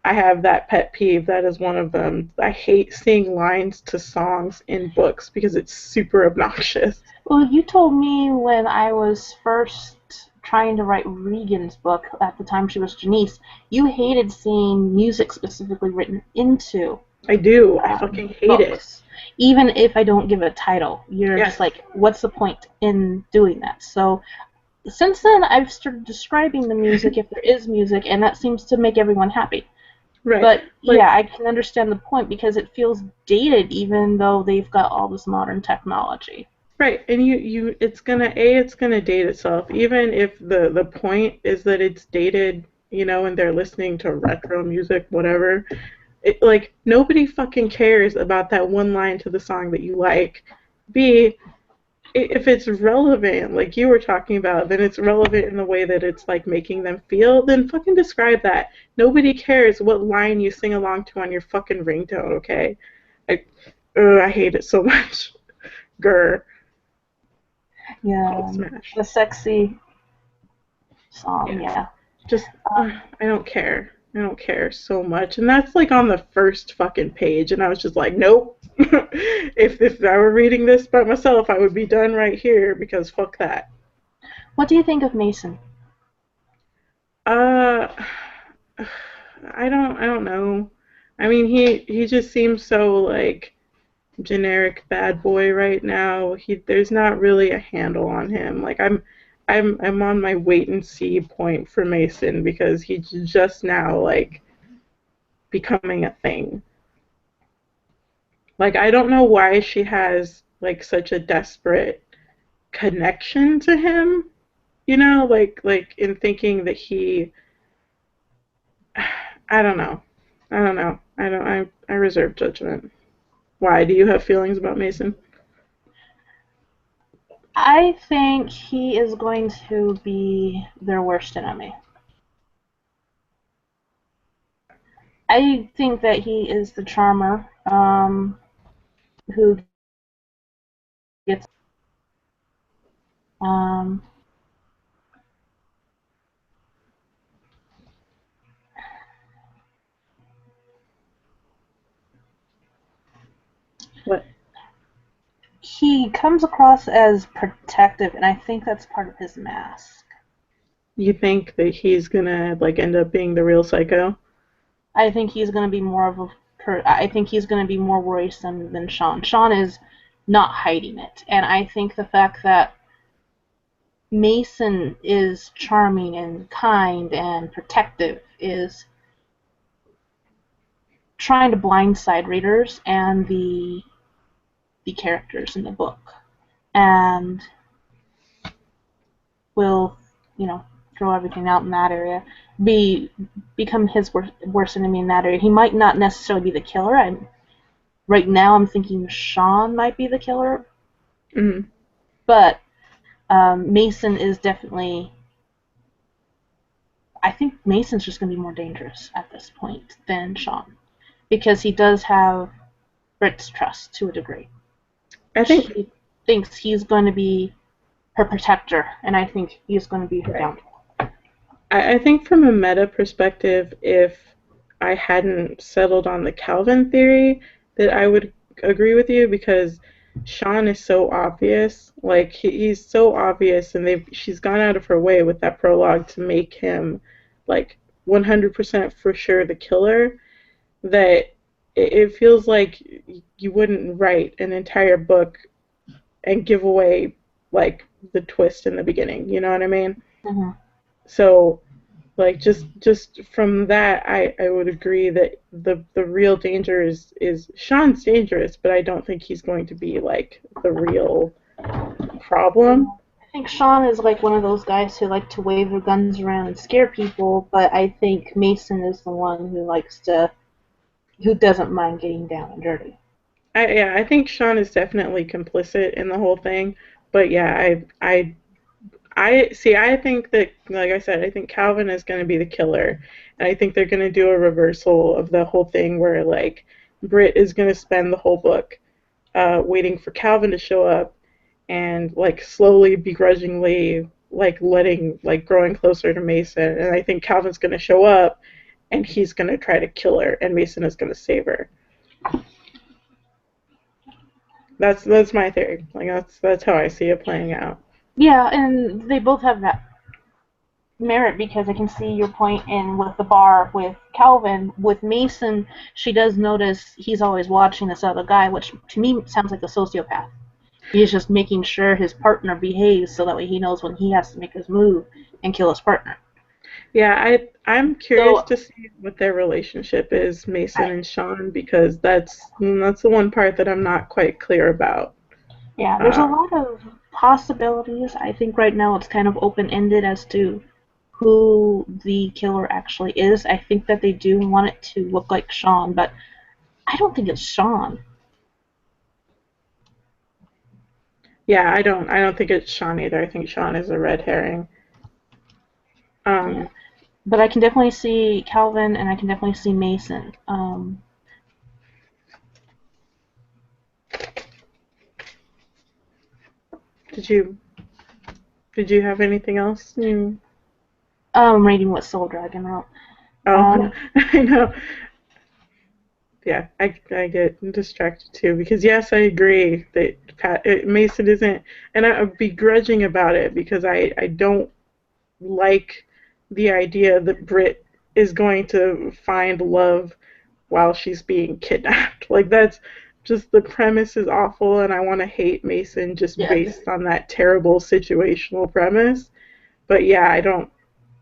I have that pet peeve. That is one of them. I hate seeing lines to songs in books because it's super obnoxious. well, you told me when I was first trying to write Regan's book at the time she was Janice, you hated seeing music specifically written into I do. I fucking hate it. books. Even if I don't give it a title, you're Yes. just like, what's the point in doing that? So since then, I've started describing the music if there is music, and that seems to make everyone happy. Right. But Like, yeah, I can understand the point because it feels dated even though they've got all this modern technology. right, and it's gonna date itself, even if the point is that it's dated, and they're listening to retro music, whatever. Like nobody fucking cares about that one line to the song that you like. B, if it's relevant, like you were talking about, then it's relevant in the way that it's like making them feel, then fucking describe that. Nobody cares what line you sing along to on your fucking ringtone, okay? I, I hate it so much. Grr. Called Yeah, Smash. the sexy song. Yeah. Yeah. Just, I don't care. I don't care so much. And that's like on the first fucking page. And I was just like, nope. If I were reading this by myself, I would be done right here because fuck that. What do you think of Mason? Uh, I don't know. I mean, he just seems so like generic bad boy right now. There's not really a handle on him. Like I'm on my wait and see point for Mason because he's just now like becoming a thing. Like I don't know why she has like such a desperate connection to him, like in thinking that he I don't know. I don't know. I reserve judgment. Why? Do you have feelings about Mason? I think he is going to be their worst enemy. I think that he is the charmer who gets um, What? he comes across as protective, and I think that's part of his mask. You think that he's gonna like end up being the real psycho? I think he's going to be more of a. I think he's going to be more worrisome than Sean. Sean is not hiding it, and I think the fact that Mason is charming and kind and protective is trying to blindside readers and the characters in the book, and will, you know, throw everything out in that area. Be become his worst enemy in that area. He might not necessarily be the killer. Right now I'm thinking Sean might be the killer, Mm. but Mason is definitely. I think Mason's just going to be more dangerous at this point than Sean because he does have Britt's trust to a degree. I think She thinks he's going to be her protector, and I think he's going to be her right. downfall. I think from a meta perspective, if I hadn't settled on the Calvin theory, that I would agree with you because Sean is so obvious. Like he's so obvious, and she's gone out of her way with that prologue to make him like 100% for sure the killer. That it feels like you wouldn't write an entire book and give away like the twist in the beginning. You know what I mean? Mm-hmm. So like just from that I would agree that the real danger is Sean's dangerous, but I don't think he's going to be like the real problem. I think Sean is like one of those guys who like to wave their guns around and scare people, but I think Mason is the one who doesn't mind getting down and dirty. I think Sean is definitely complicit in the whole thing, but yeah, I see. I think that, like I said, I think Calvin is going to be the killer, and I think they're going to do a reversal of the whole thing where like Britt is going to spend the whole book waiting for Calvin to show up, and like slowly, begrudgingly, like growing closer to Mason, and I think Calvin's going to show up, and he's going to try to kill her, and Mason is going to save her. That's my theory. Like that's how I see it playing out. Yeah, and they both have that merit because I can see your point in with the bar with Calvin. With Mason, she does notice he's always watching this other guy, which to me sounds like a sociopath. He's just making sure his partner behaves so that way he knows when he has to make his move and kill his partner. Yeah, I'm curious So to see what their relationship is, Mason I, and Sean, because that's the one part that I'm not quite clear about. yeah, there's a Uh, lot of possibilities. I think right now it's kind of open ended as to who the killer actually is. I think that they do want it to look like Sean, but I don't think it's Sean. Yeah, I don't think it's Sean either. I think Sean is a red herring. Yeah. Um, But I can definitely see Calvin and I can definitely see Mason. did you did you have anything else? You I'm reading what Soul Dragon wrote. oh, Um, I know. Yeah, I get distracted too because yes, I agree that Mason isn't, and I'm begrudging about it because I don't like the idea that Brit is going to find love while she's being kidnapped. Like that's just the premise is awful, and I want to hate Mason just yeah, based on that terrible situational premise. But yeah, I don't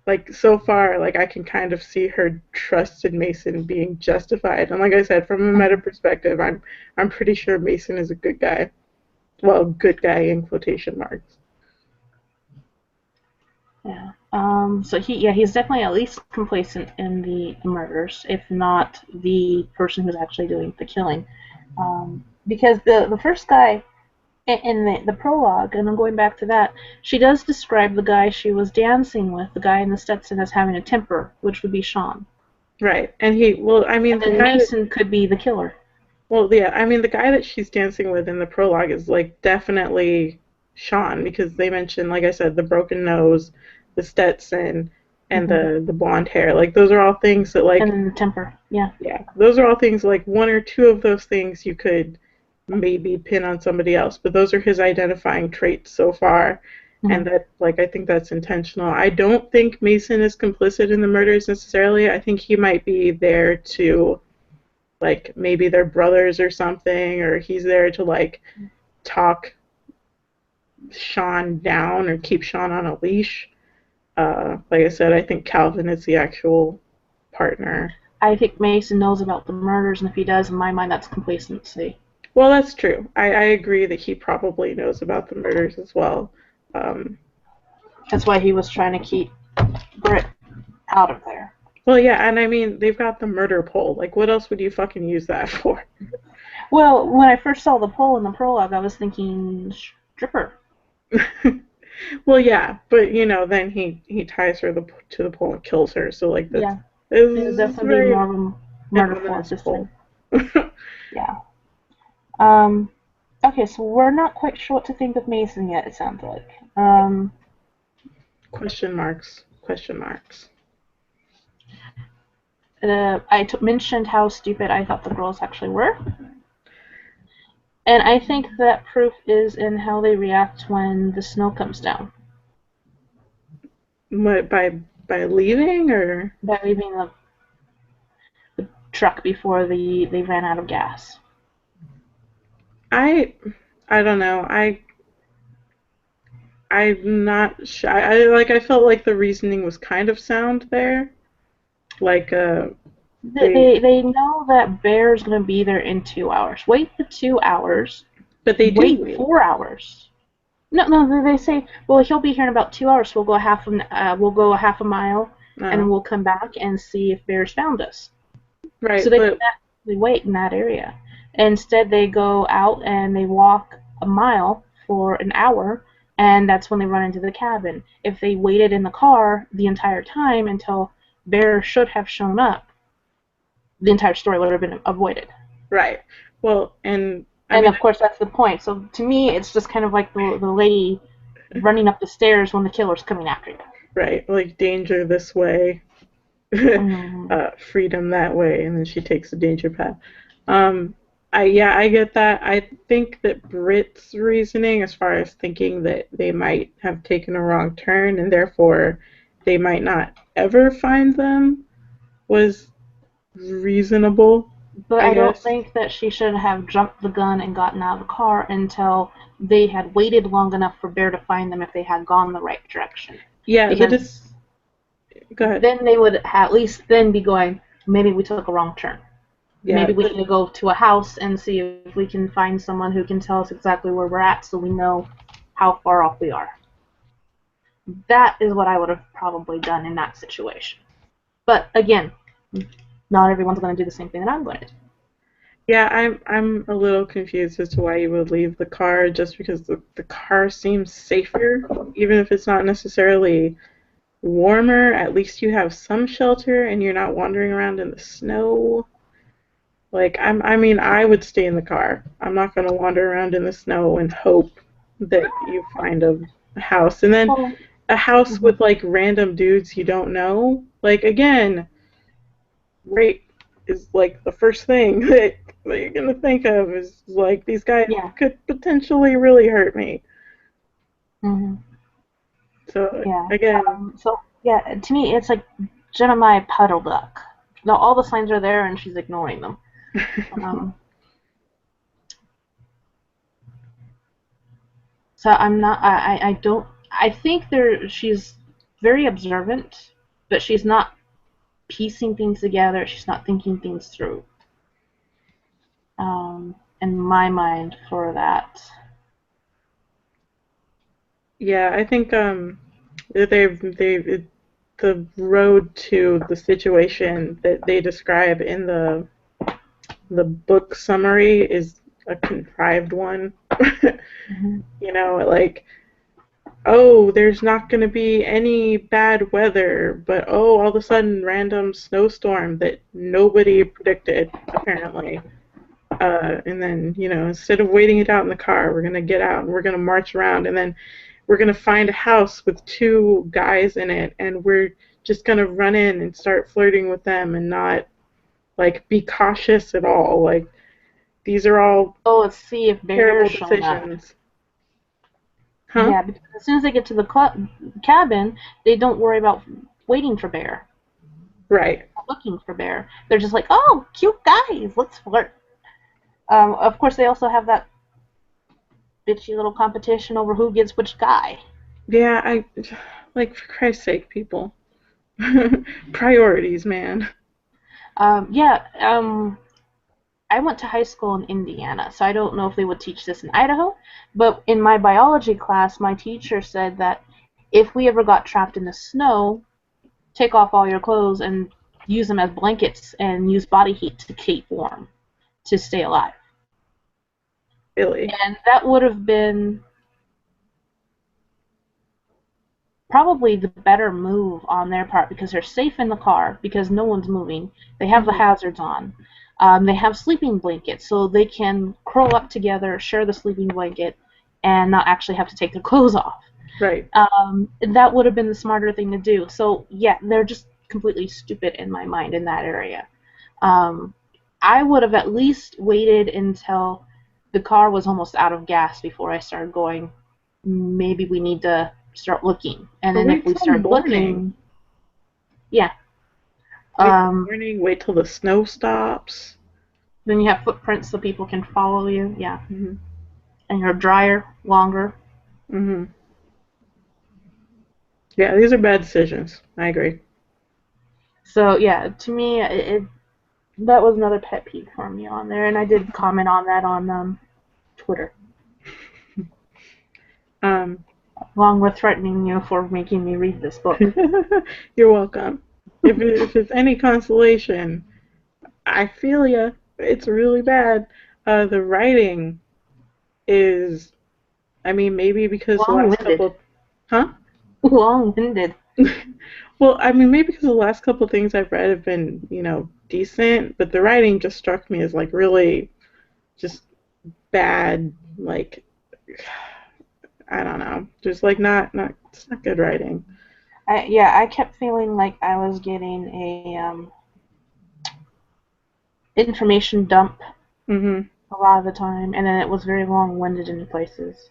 like so far like I can kind of see her trust in Mason being justified. And like I said, from a meta perspective, I'm pretty sure Mason is a good guy. Well, good guy in quotation marks. yeah. So he's definitely at least complacent in the murders, if not the person who's actually doing the killing. Because the first guy in the prologue, and I'm going back to that, she does describe the guy she was dancing with, the guy in the Stetson, as having a temper, which would be Sean. Right. And he well, I mean And the then guy that Mason could be the killer. well, yeah, I mean the guy that she's dancing with in the prologue is like definitely Sean because they mention like I said the broken nose, the Stetson and Hmm. the blonde hair. Like those are all things that And like then the temper, yeah. yeah, those are all things like one or two of those things you could maybe pin on somebody else, but those are his identifying traits so far. And Hmm. that, like, I think that's intentional. I don't think Mason is complicit in the murders necessarily. I think he might be there to, like, maybe they're brothers or something, or he's there to, like, talk Sean down or keep Sean on a leash. Like I said, I think Calvin is the actual partner. I think Mason knows about the murders, and if he does, in my mind, that's complacency. Well, that's true. I agree that he probably knows about the murders as well. Um, That's why he was trying to keep Britt out of there. well, yeah, and I mean, they've got the murder pole. Like, what else would you fucking use that for? Well, when I first saw the poll in the prologue, I was thinking stripper. Well, yeah, but you know, then he ties her to the pole and kills her. So like that's Yeah, it would is definitely be very more of a an murder ominous focus thing. pole. Yeah. Um. Okay, so we're not quite sure what to think of Mason yet. It sounds like. Question marks. Question marks. Mentioned how stupid I thought the girls actually were, and I think that proof is in how they react when the snow comes down. What by leaving or By leaving the truck before they ran out of gas. I I don't know. I'm not sure. I like I felt like the reasoning was kind of sound there. Like they They know that Bear's gonna be there in 2 hours. Wait the 2 hours. but they do Wait wait. 4 hours. No. They say, well, he'll be here in about 2 hours. So we'll go a half a mile, and No. we'll come back and see if Bear's found us. So Right, they don't but actually wait in that area. Instead, they go out and they walk a mile for an hour, and that's when they run into the cabin. If they waited in the car the entire time until Bear should have shown up, the entire story would have been avoided. right. Well, and I And mean of course, that's the point. So to me, it's just kind of like the lady running up the stairs when the killer's coming after you. right, like danger this way, Mm-hmm. freedom that way, and then she takes the danger path. Um, I get that. I think that Brit's reasoning, as far as thinking that they might have taken a wrong turn and therefore they might not ever find them, was reasonable. But I I don't guess. think that she should have jumped the gun and gotten out of the car until they had waited long enough for Bear to find them if they had gone the right direction. Yeah, Because go ahead. then they would at least then be going, maybe we took a wrong turn. Yeah, Maybe we need to go to a house and see if we can find someone who can tell us exactly where we're at so we know how far off we are. That is what I would have probably done in that situation. But again, not everyone's going to do the same thing that I'm going to do. Yeah, I'm a little confused as to why you would leave the car just because the car seems safer, even if it's not necessarily warmer. At least you have some shelter and you're not wandering around in the snow. Like I mean, I would stay in the car. I'm not gonna wander around in the snow and hope that you find a house. And then Well, a house mhm. with like random dudes you don't know. Like again, rape is like the first thing that you're gonna think of is like these guys Yeah. could potentially really hurt me. Hmm. So Yeah. again, So yeah, to me, it's like Jeremiah Puddle Duck. No, all the signs are there, and she's ignoring them. Um, so I'm not. I don't. I think there. She's very observant, but she's not piecing things together. She's not thinking things through. In my mind, for that. yeah, I think they've the road to the situation that they describe in the book summary is a contrived one. Hmm. You know, like, oh, there's not going to be any bad weather, but oh, all of a sudden, random snowstorm that nobody predicted, apparently. And then, you know, instead of waiting it out in the car, we're going to get out and we're going to march around, and then we're going to find a house with two guys in it, and we're just going to run in and start flirting with them and not, like, be cautious at all. Like, these are all Oh, let's see if bear's terrible showing up. decisions. Huh? Yeah, because as soon as they get to the cabin, they don't worry about waiting for bear, Right. looking for bear. They're just like, oh, cute guys, let's flirt. Of course, they also have that bitchy little competition over who gets which guy. Yeah, like, for Christ's sake, people. Priorities, man. Yeah, I went to high school in Indiana, so I don't know if they would teach this in Idaho. But in my biology class, my teacher said that if we ever got trapped in the snow, take off all your clothes and use them as blankets and use body heat to keep warm to stay alive. Really. And that would have been probably the better move on their part because they're safe in the car because no one's moving. They have the Hmm. hazards on. They have sleeping blankets so they can curl up together, share the sleeping blanket, and not actually have to take their clothes off. Right. That would have been the smarter thing to do. So, yeah, they're just completely stupid in my mind in that area. Um, I would have at least waited until the car was almost out of gas before I started going, maybe we need to start looking. And Or then if wait we till started morning. looking, yeah, Wait till um, morning. Wait till the snow stops. then you have footprints so people can follow you, yeah. Hmm. And you're drier longer. Hmm. Yeah, these are bad decisions. I agree. So, yeah, to me, that was another pet peeve for me on there. And I did comment on that on Twitter, Um, along with threatening you for making me read this book. you're welcome. If it's any consolation, I feel ya. It's really bad. The writing is, I mean, maybe because the Long last winded. couple, huh? Long winded. Well, I mean, maybe because the last couple things I've read have been, you know, decent, but the writing just struck me as like really just bad. Like, I don't know, just like not it's not good writing. Yeah, I kept feeling like I was getting a information dump Mhm. a lot of the time, and then it was very long winded in places.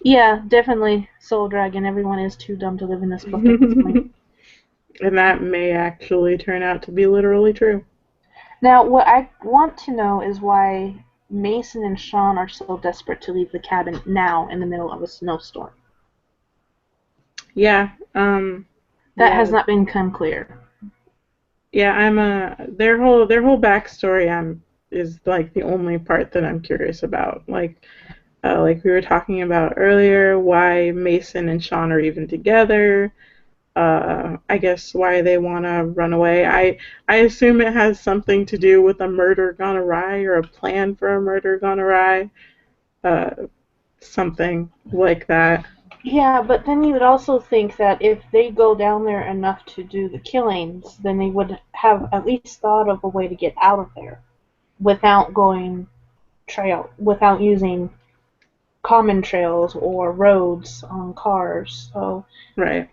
Yeah, definitely Soul Dragon. Everyone is too dumb to live in this book at this point. And that may actually turn out to be literally true. Now, what I want to know is why Mason and Sean are so desperate to leave the cabin now in the middle of a snowstorm. Yeah. That has Yeah. not become clear. Yeah, I'm their whole backstory is like the only part that I'm curious about. Like we were talking about earlier, why Mason and Sean are even together. I guess why they want to run away. I assume it has something to do with a murder gone awry or a plan for a murder gone awry, uh, something like that. Yeah, but then you would also think that if they go down there enough to do the killings, then they would have at least thought of a way to get out of there without without using common trails or roads on cars. So Right.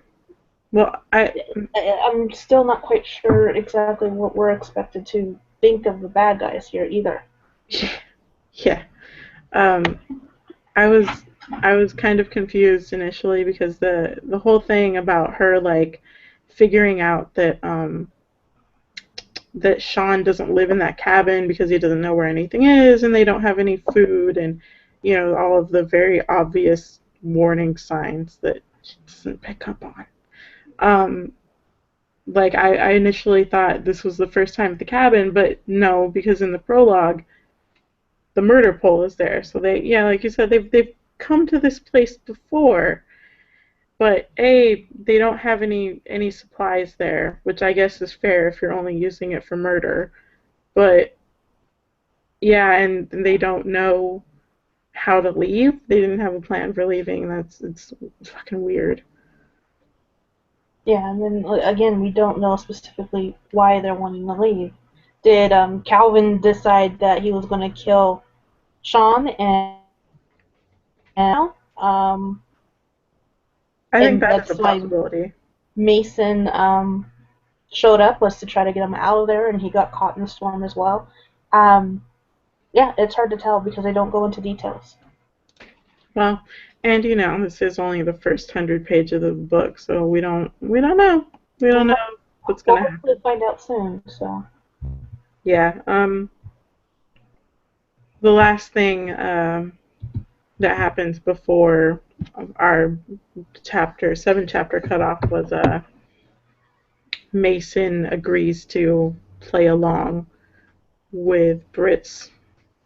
Well, I'm still not quite sure exactly what we're expected to think of the bad guys here either. yeah. Um, I was I was kind of confused initially because the whole thing about her like figuring out that Sean doesn't live in that cabin because he doesn't know where anything is and they don't have any food and all of the very obvious warning signs that she doesn't pick up on. Um, like I initially thought this was the first time at the cabin, but no, because in the prologue the murder pole is there. So like you said, they've come to this place before, but they don't have any supplies there, which I guess is fair if you're only using it for murder. But yeah, and they don't know how to leave. They didn't have a plan for leaving. It's fucking weird. Yeah, and then again, we don't know specifically why they're wanting to leave. Did Calvin decide that he was going to kill Sean and I think and that is a that's why possibility. Mason showed up was to try to get him out of there, and he got caught in the storm as well. Um, yeah, it's hard to tell because they don't go into details. Well, and this is only the first 100 pages of the book, so we don't know. We don't know We'll, what's we'll gonna hopefully happen. find out soon. So Yeah. The last thing that happens before our chapter 7 chapter cutoff was Mason agrees to play along with Brit's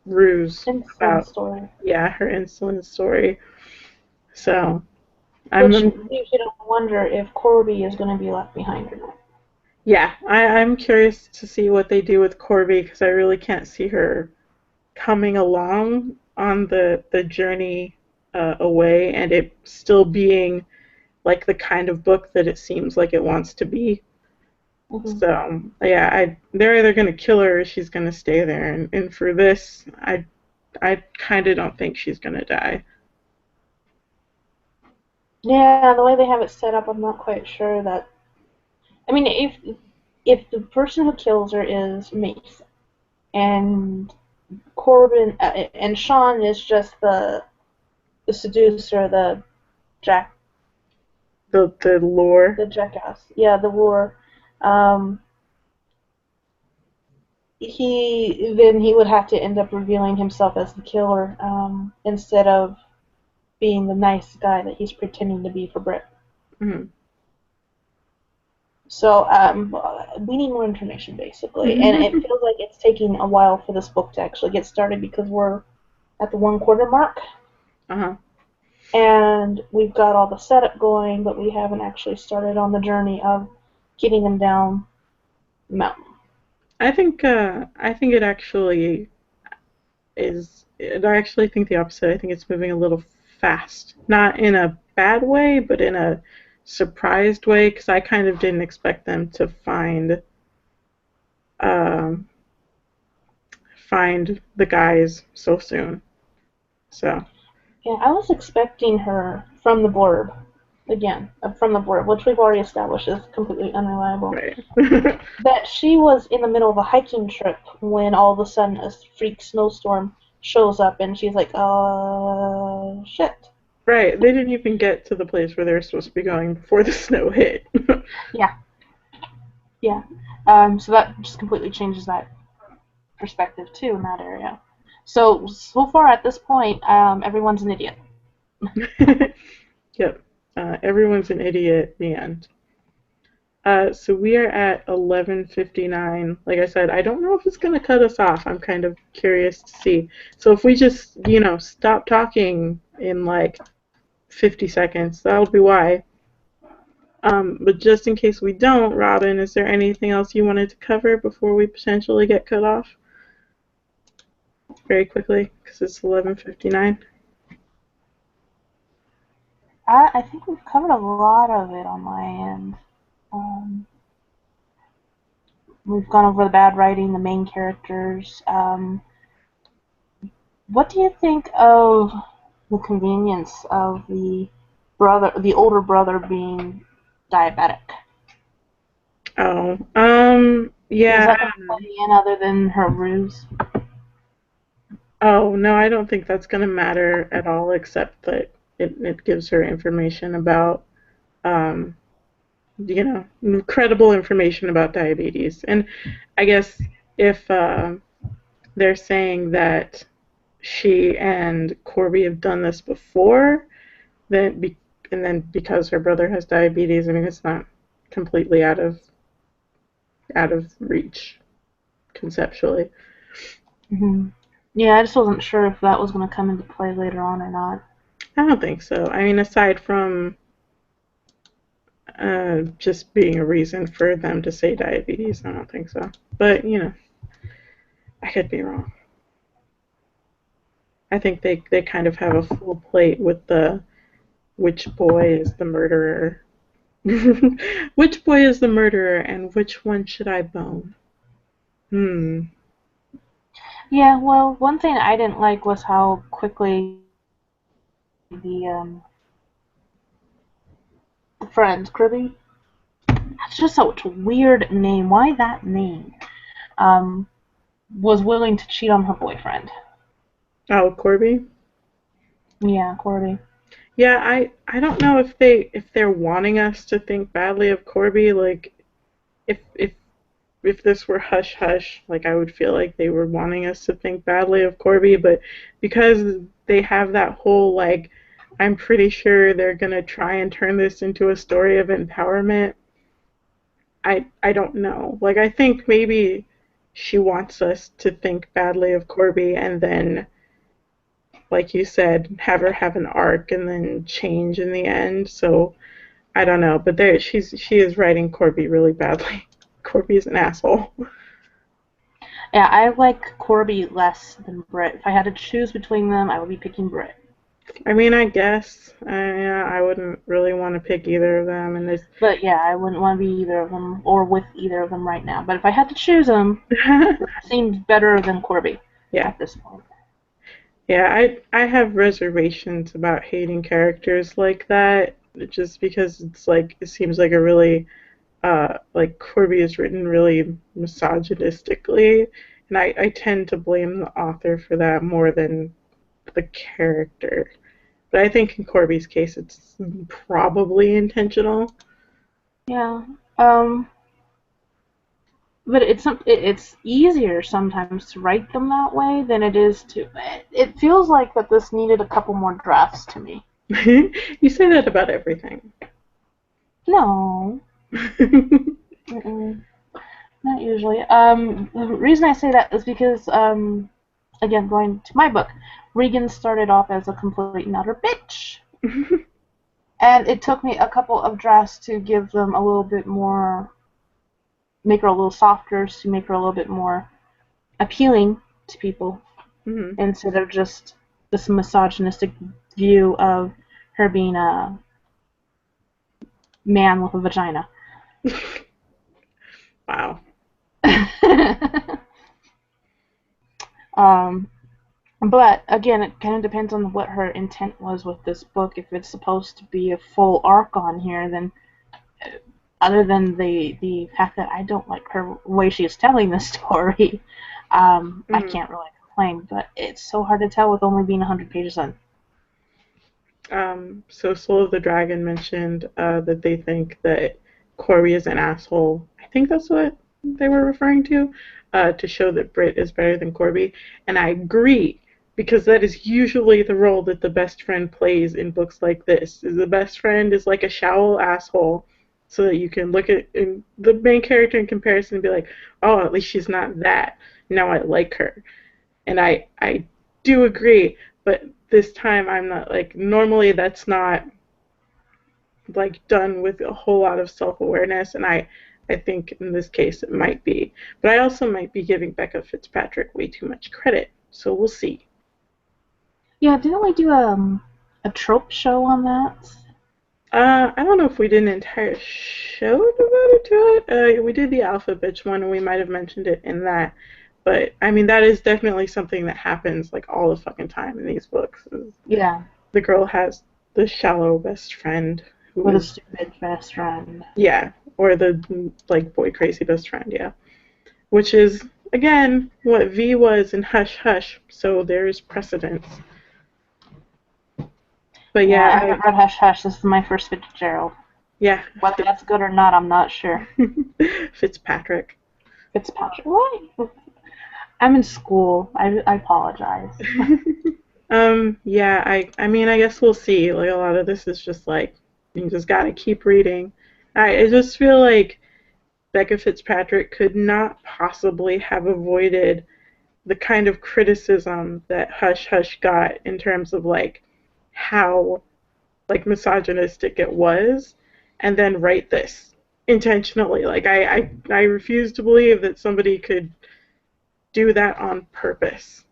ruse insulin about story, her insulin story. So which I'm leaves you to wonder if Corby is going to be left behind or not. yeah, I'm curious to see what they do with Corby because I really can't see her coming along on the journey away and it still being like the kind of book that it seems like it wants to be. Mm-hmm. So yeah, they're either gonna kill her or she's gonna stay there, and for this, I kind of don't think she's gonna die. Yeah, the way they have it set up, I'm not quite sure that. I mean, if the person who kills her is Mace, and Corbin and Sean is just the seducer, jack The lore. the jackass, yeah, the war. Um, he would have to end up revealing himself as the killer instead of being the nice guy that he's pretending to be for Britt. Mhm. So we need more information, basically, and it feels like it's taking a while for this book to actually get started because we're at the 1/4 mark, Uh-huh. and we've got all the setup going, but we haven't actually started on the journey of getting them down the mountain. I think it actually is. I actually think the opposite. I think it's moving a little fast, not in a bad way, but in a surprised way, because I kind of didn't expect them to um, find the guys so soon. So Yeah, I was expecting her from the blurb again, from the blurb, which we've already established is completely unreliable. right. That she was in the middle of a hiking trip when all of a sudden a freak snowstorm shows up and she's like, shit. Right. They didn't even get to the place where they were supposed to be going before the snow hit. Yeah, yeah. So that just completely changes that perspective too in that area. So far at this point, everyone's an idiot. Yep. Everyone's an idiot. The end. So we are at 11:59. Like I said, I don't know if it's gonna cut us off. I'm kind of curious to see. So if we just, stop talking in like 50 seconds, that'll be why. But just in case we don't, Robin, is there anything else you wanted to cover before we potentially get cut off very quickly? Because it's 11:59. I think we've covered a lot of it on my end. Um, we've gone over the bad writing, the main characters. What do you think of the convenience of the older brother being diabetic? Oh, Is yeah. that going to play in other than her ruse? Oh, no, I don't think that's going to matter at all, except that it gives her information about, um, credible information about diabetes. And I guess if they're saying that she and Corby have done this before, then and then because her brother has diabetes, I mean, it's not completely out of reach conceptually. Hmm. Yeah, I just wasn't sure if that was going to come into play later on or not. I don't think so. I mean, aside from just being a reason for them to say diabetes, I don't think so. But I could be wrong. I think they kind of have a full plate with the which boy is the murderer. Which boy is the murderer and which one should I bone? Hmm. Yeah, well, one thing I didn't like was how quickly the friend Kirby. That's just such a weird name. Why that name? Um, was willing to cheat on her boyfriend. Oh, Corby. Yeah, Corby. Yeah, I don't know if they're wanting us to think badly of Corby. Like if this were Hush Hush, like I would feel like they were wanting us to think badly of Corby, but because they have that whole like I'm pretty sure they're gonna try and turn this into a story of empowerment. I don't know. Like I think maybe she wants us to think badly of Corby and then like you said, have her have an arc and then change in the end. So I don't know, but she is writing Corby really badly. Corby is an asshole. Yeah, I like Corby less than Britt. If I had to choose between them, I would be picking Britt. I mean, I guess I wouldn't really want to pick either of them, and there's But yeah, I wouldn't want to be either of them or with either of them right now. But if I had to choose them, Britt seems better than Corby yeah, at this point. yeah. I have reservations about hating characters like that, just because it's like it seems like a really like Corby is written really misogynistically, and I tend to blame the author for that more than the character. But I think in Corby's case, it's probably intentional. Yeah. But it's easier sometimes to write them that way than it is to. It feels like that this needed a couple more drafts to me. You say that about everything. No, mm-mm, not usually. The reason I say that is because again, going to my book, Regan started off as a complete and utter bitch, and it took me a couple of drafts to give them a little bit more, make her a little softer, to make her a little bit more appealing to people Mhm. instead of just this misogynistic view of her being a man with a vagina. Wow. um, but again, it kind of depends on what her intent was with this book. If it's supposed to be a full arc on here, then other than the fact that I don't like her way she is telling the story, I Mhm. can't really complain. But it's so hard to tell with only being 100 pages in. So Soul of the Dragon mentioned that they think that Corby is an asshole. I think that's what they were referring to show that Brit is better than Corby. And I agree, because that is usually the role that the best friend plays in books like this. Is the best friend is like a shallow asshole, so that you can look at the main character in comparison and be like, oh, at least she's not that. Now I like her. And I do agree, but this time I'm not like normally that's not like done with a whole lot of self-awareness, and I think in this case it might be. But I also might be giving Becca Fitzpatrick way too much credit, so we'll see. Yeah, didn't we do a trope show on that? I don't know if we did an entire show devoted to it. We did the Alpha Bitch one, and we might have mentioned it in that. But I mean, that is definitely something that happens like all the fucking time in these books. Yeah, The girl has the shallow best friend who with a is, stupid best friend. yeah, or the like boy crazy best friend, yeah. Which is again what V was in Hush Hush. So there's precedence. But Yeah, I yeah, haven't read Hush Hush. This is my first Fitzgerald. yeah, Whether that's good or not, I'm not sure. Fitzpatrick. Fitzpatrick, what? I'm in school. I apologize. Yeah, I mean, I guess we'll see. Like a lot of this is just like you just gotta keep reading. I just feel like Becca Fitzpatrick could not possibly have avoided the kind of criticism that Hush Hush got in terms of like how like misogynistic it was, and then write this intentionally. Like I refuse to believe that somebody could do that on purpose.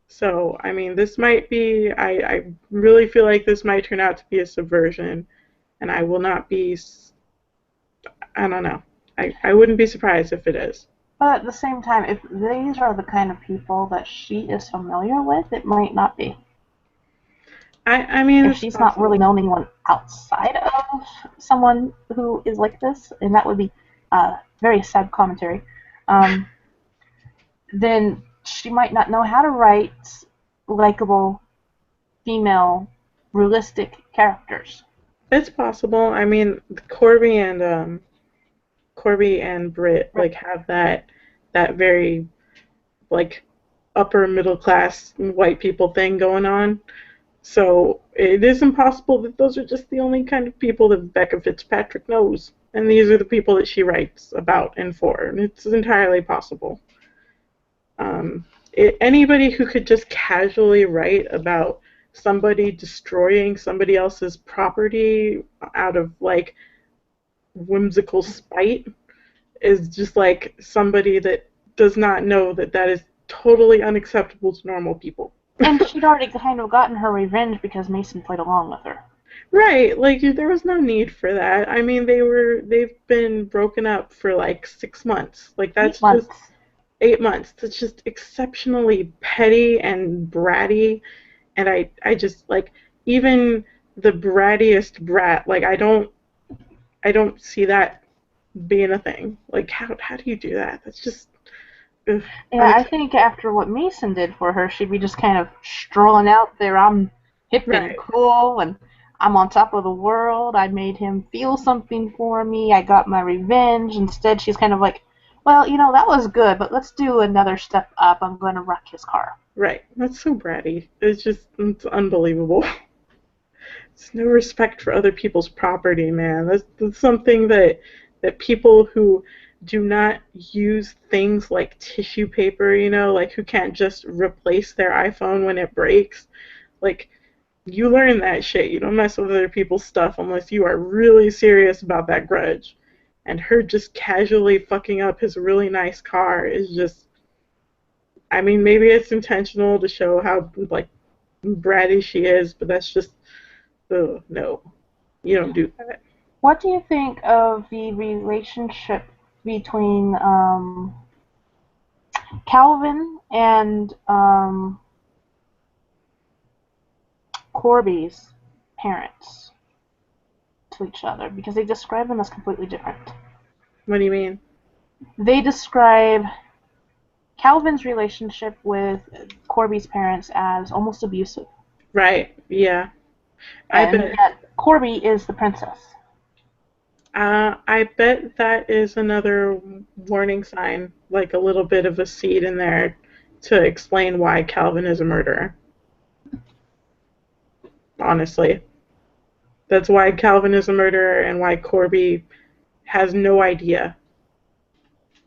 So, I mean, this might be, I really feel like this might turn out to be a subversion, and I will not be, I don't know. I wouldn't be surprised if it is. But at the same time, if these are the kind of people that she is familiar with, it might not be. I mean, If it's she's not really possible. known anyone outside of someone who is like this, and that would be very sad commentary, um, then she might not know how to write likable female realistic characters. It's possible. I mean, Corby and Britt Right. like have that very like upper middle class white people thing going on. So it is impossible that those are just the only kind of people that Becca Fitzpatrick knows. And these are the people that she writes about and for. And it's entirely possible. Um, Anybody who could just casually write about somebody destroying somebody else's property out of like whimsical spite is just like somebody that does not know that that is totally unacceptable to normal people. And she'd already kind of gotten her revenge because Mason played along with her. Right, like there was no need for that. I mean, they've been broken up for like 6 months. Like Eight that's just months. 8 months. That's just exceptionally petty and bratty. And I just like even the brattiest brat. Like I don't see that being a thing. Like how do you do that? That's just ugh, Yeah, I unacceptable. think after what Mason did for her, she'd be just kind of strolling out there. I'm hip and Right, cool, and I'm on top of the world. I made him feel something for me. I got my revenge. Instead, she's kind of like, well, that was good, but let's do another step up. I'm going to wreck his car. right. That's so bratty. It's unbelievable. It's no respect for other people's property, man. That's something that people who do not use things like tissue paper, like who can't just replace their iPhone when it breaks, like you learn that shit. You don't mess with other people's stuff unless you are really serious about that grudge. And her just casually fucking up his really nice car is just, I mean, maybe it's intentional to show how like bratty she is, but that's just, oh no, you don't do that. What do you think of the relationship between Calvin and Corby's parents to each other? Because they describe them as completely different. What do you mean? They describe Calvin's relationship with Corby's parents as almost abusive, Right, yeah. I and bet. yet Corby is the princess. I bet that is another warning sign, like a little bit of a seed in there to explain why Calvin is a murderer. Honestly, that's why Calvin is a murderer and why Corby has no idea.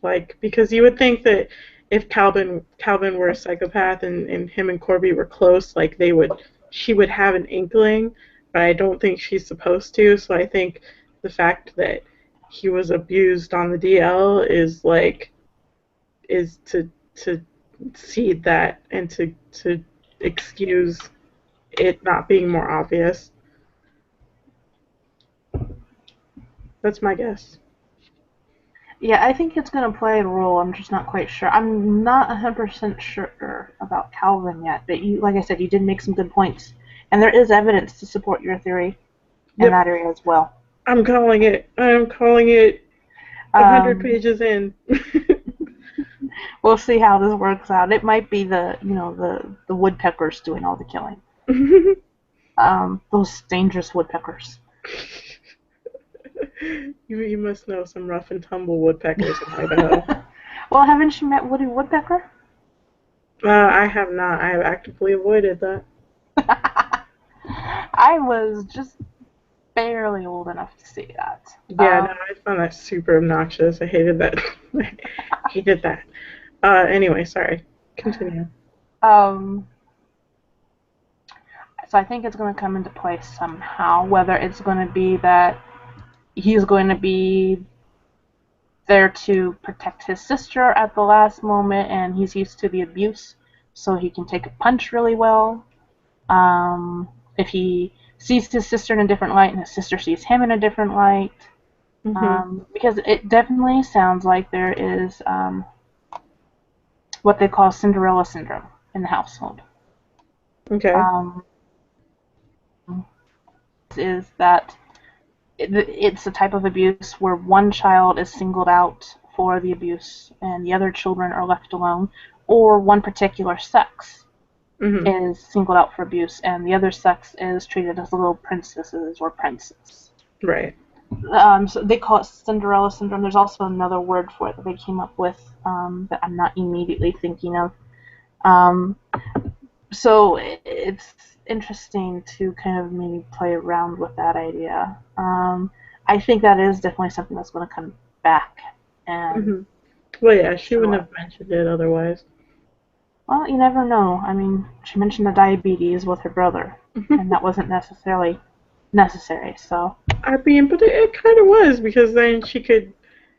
Like, because you would think that if Calvin were a psychopath and him and Corby were close, like she would have an inkling. but I don't think she's supposed to. So I think the fact that he was abused on the DL is like is to seed that and to excuse it not being more obvious. That's my guess. Yeah, I think it's going to play a role. I'm just not quite sure. I'm not 100% sure about Calvin yet, but you, like I said, you did make some good points. And there is evidence to support your theory in Yep, that area as well. I'm calling it. I'm calling it 100 Um, pages in. we'll see how this works out. It might be the woodpeckers doing all the killing. Those dangerous woodpeckers. You must know some rough and tumble woodpeckers in Idaho. Well, haven't you met Woody Woodpecker? I have not. I have actively avoided that. I was just barely old enough to see that. Yeah, no, I found that super obnoxious. I hated that. I hated that. Anyway, sorry. Continue. Um, so I think it's going to come into play somehow. Whether it's going to be that he's going to be there to protect his sister at the last moment, and he's used to the abuse, so he can take a punch really well. Um, if he sees his sister in a different light, and his sister sees him in a different light, Hmm. because it definitely sounds like there is what they call Cinderella syndrome in the household. Okay. Um, is that it's a type of abuse where one child is singled out for the abuse and the other children are left alone, or one particular sex Hmm. is singled out for abuse and the other sex is treated as little princesses or princes. Right. So they call it Cinderella syndrome. There's also another word for it that they came up with that I'm not immediately thinking of. Um, so it's interesting to kind of maybe play around with that idea. I think that is definitely something that's going to come back and Hmm. Well, yeah, she show wouldn't up. have mentioned it otherwise. Well, you never know. I mean, she mentioned the diabetes with her brother, and that wasn't necessarily necessary. So, I mean, but it kind of was because then she could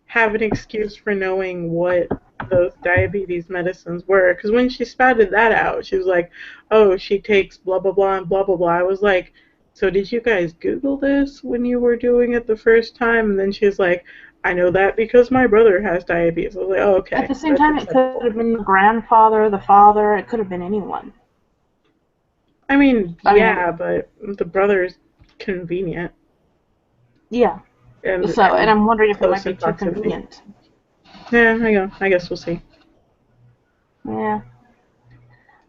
have an excuse for knowing what those diabetes medicines were. Because when she spouted that out, she was like, "Oh, she takes blah blah blah and blah blah blah." I was like, "So did you guys Google this when you were doing it the first time?" And then she's like, "I know that because my brother has diabetes." I was like, "Oh, at okay, the same that's time, it could acceptable." have been the grandfather, the father. It could have been anyone. I mean, I mean, yeah, but the brother's convenient yeah. So, and and I'm wondering if it close might be in too proximity. convenient. Yeah, I go. I guess we'll see. Yeah.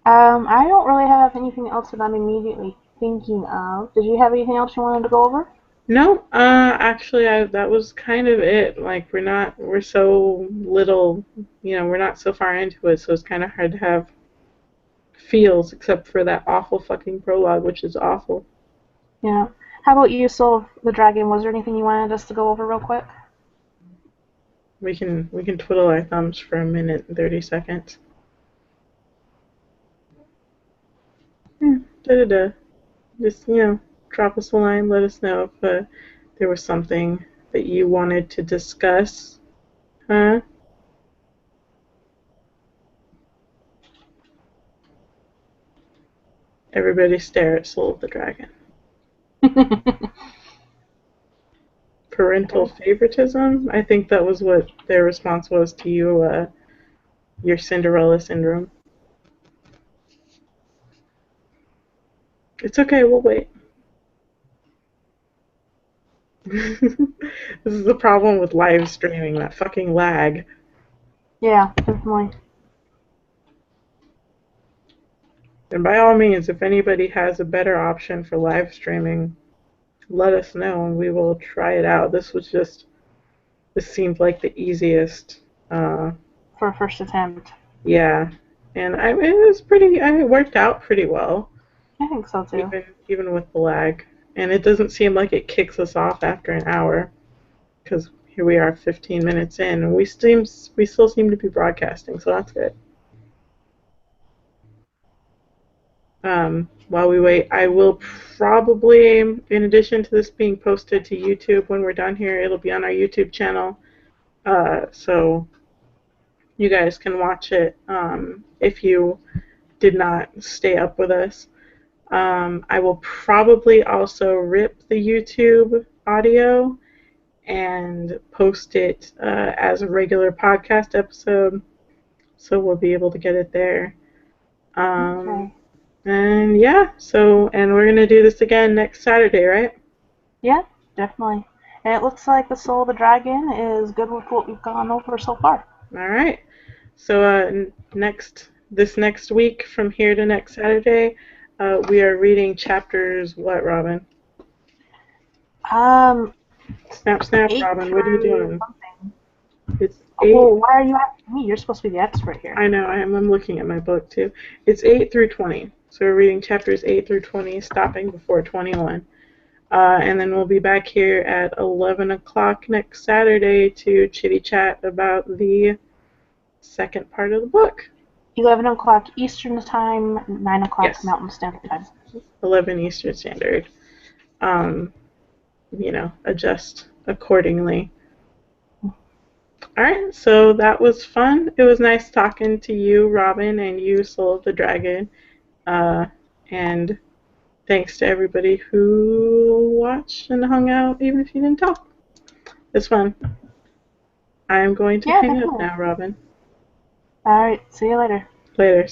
I don't really have anything else that I'm immediately thinking of. Did you have anything else you wanted to go over? No, actually, that was kind of it. Like, we're so little, we're not so far into it, so it's kind of hard to have feels, except for that awful fucking prologue, which is awful. Yeah. How about you, Soul of the Dragon? Was there anything you wanted us to go over real quick? We can twiddle our thumbs for a minute and 30 seconds. Yeah, da da da. Just drop us a line. Let us know if there was something that you wanted to discuss. Huh? Everybody stare at Soul of the Dragon. Parental favoritism. I think that was what their response was to you, your Cinderella syndrome. It's okay, we'll wait. This is the problem with live streaming, that fucking lag. Yeah, definitely. And by all means, if anybody has a better option for live streaming, let us know and we will try it out. This seemed like the easiest. For a first attempt. Yeah. And it worked out pretty well. I think so too. Even with the lag. And it doesn't seem like it kicks us off after an hour because here we are 15 minutes in and we still seem to be broadcasting, so that's good. while we wait. I will probably, in addition to this being posted to YouTube when we're done here, it'll be on our YouTube channel. So you guys can watch it if you did not stay up with us. I will probably also rip the YouTube audio and post it as a regular podcast episode, so we'll be able to get it there. Okay. And yeah, and we're gonna do this again next Saturday, right? Yeah, definitely. And it looks like the Soul of the Dragon is good with what we've gone over so far. All right. So this next week, from here to next Saturday, we are reading chapters. What, Robin? Um, Snap, snap, 8 Robin. What are you through doing? something. It's 8. Well, why are you asking me? You're supposed to be the expert here. I know. I'm looking at my book too. It's 8 through 20. So we're reading chapters 8 through 20, stopping before 21. And then we'll be back here at 11 o'clock next Saturday to chitty chat about the second part of the book. 11 o'clock Eastern Time, 9 o'clock Yes. Mountain Standard Time. 11 Eastern Standard. Adjust accordingly. Alright, so that was fun. It was nice talking to you, Robin, and you, Soul of the Dragon. And thanks to everybody who watched and hung out, even if you didn't talk. It's fun. I'm going to hang up now, Robin. Alright, see you later. Later.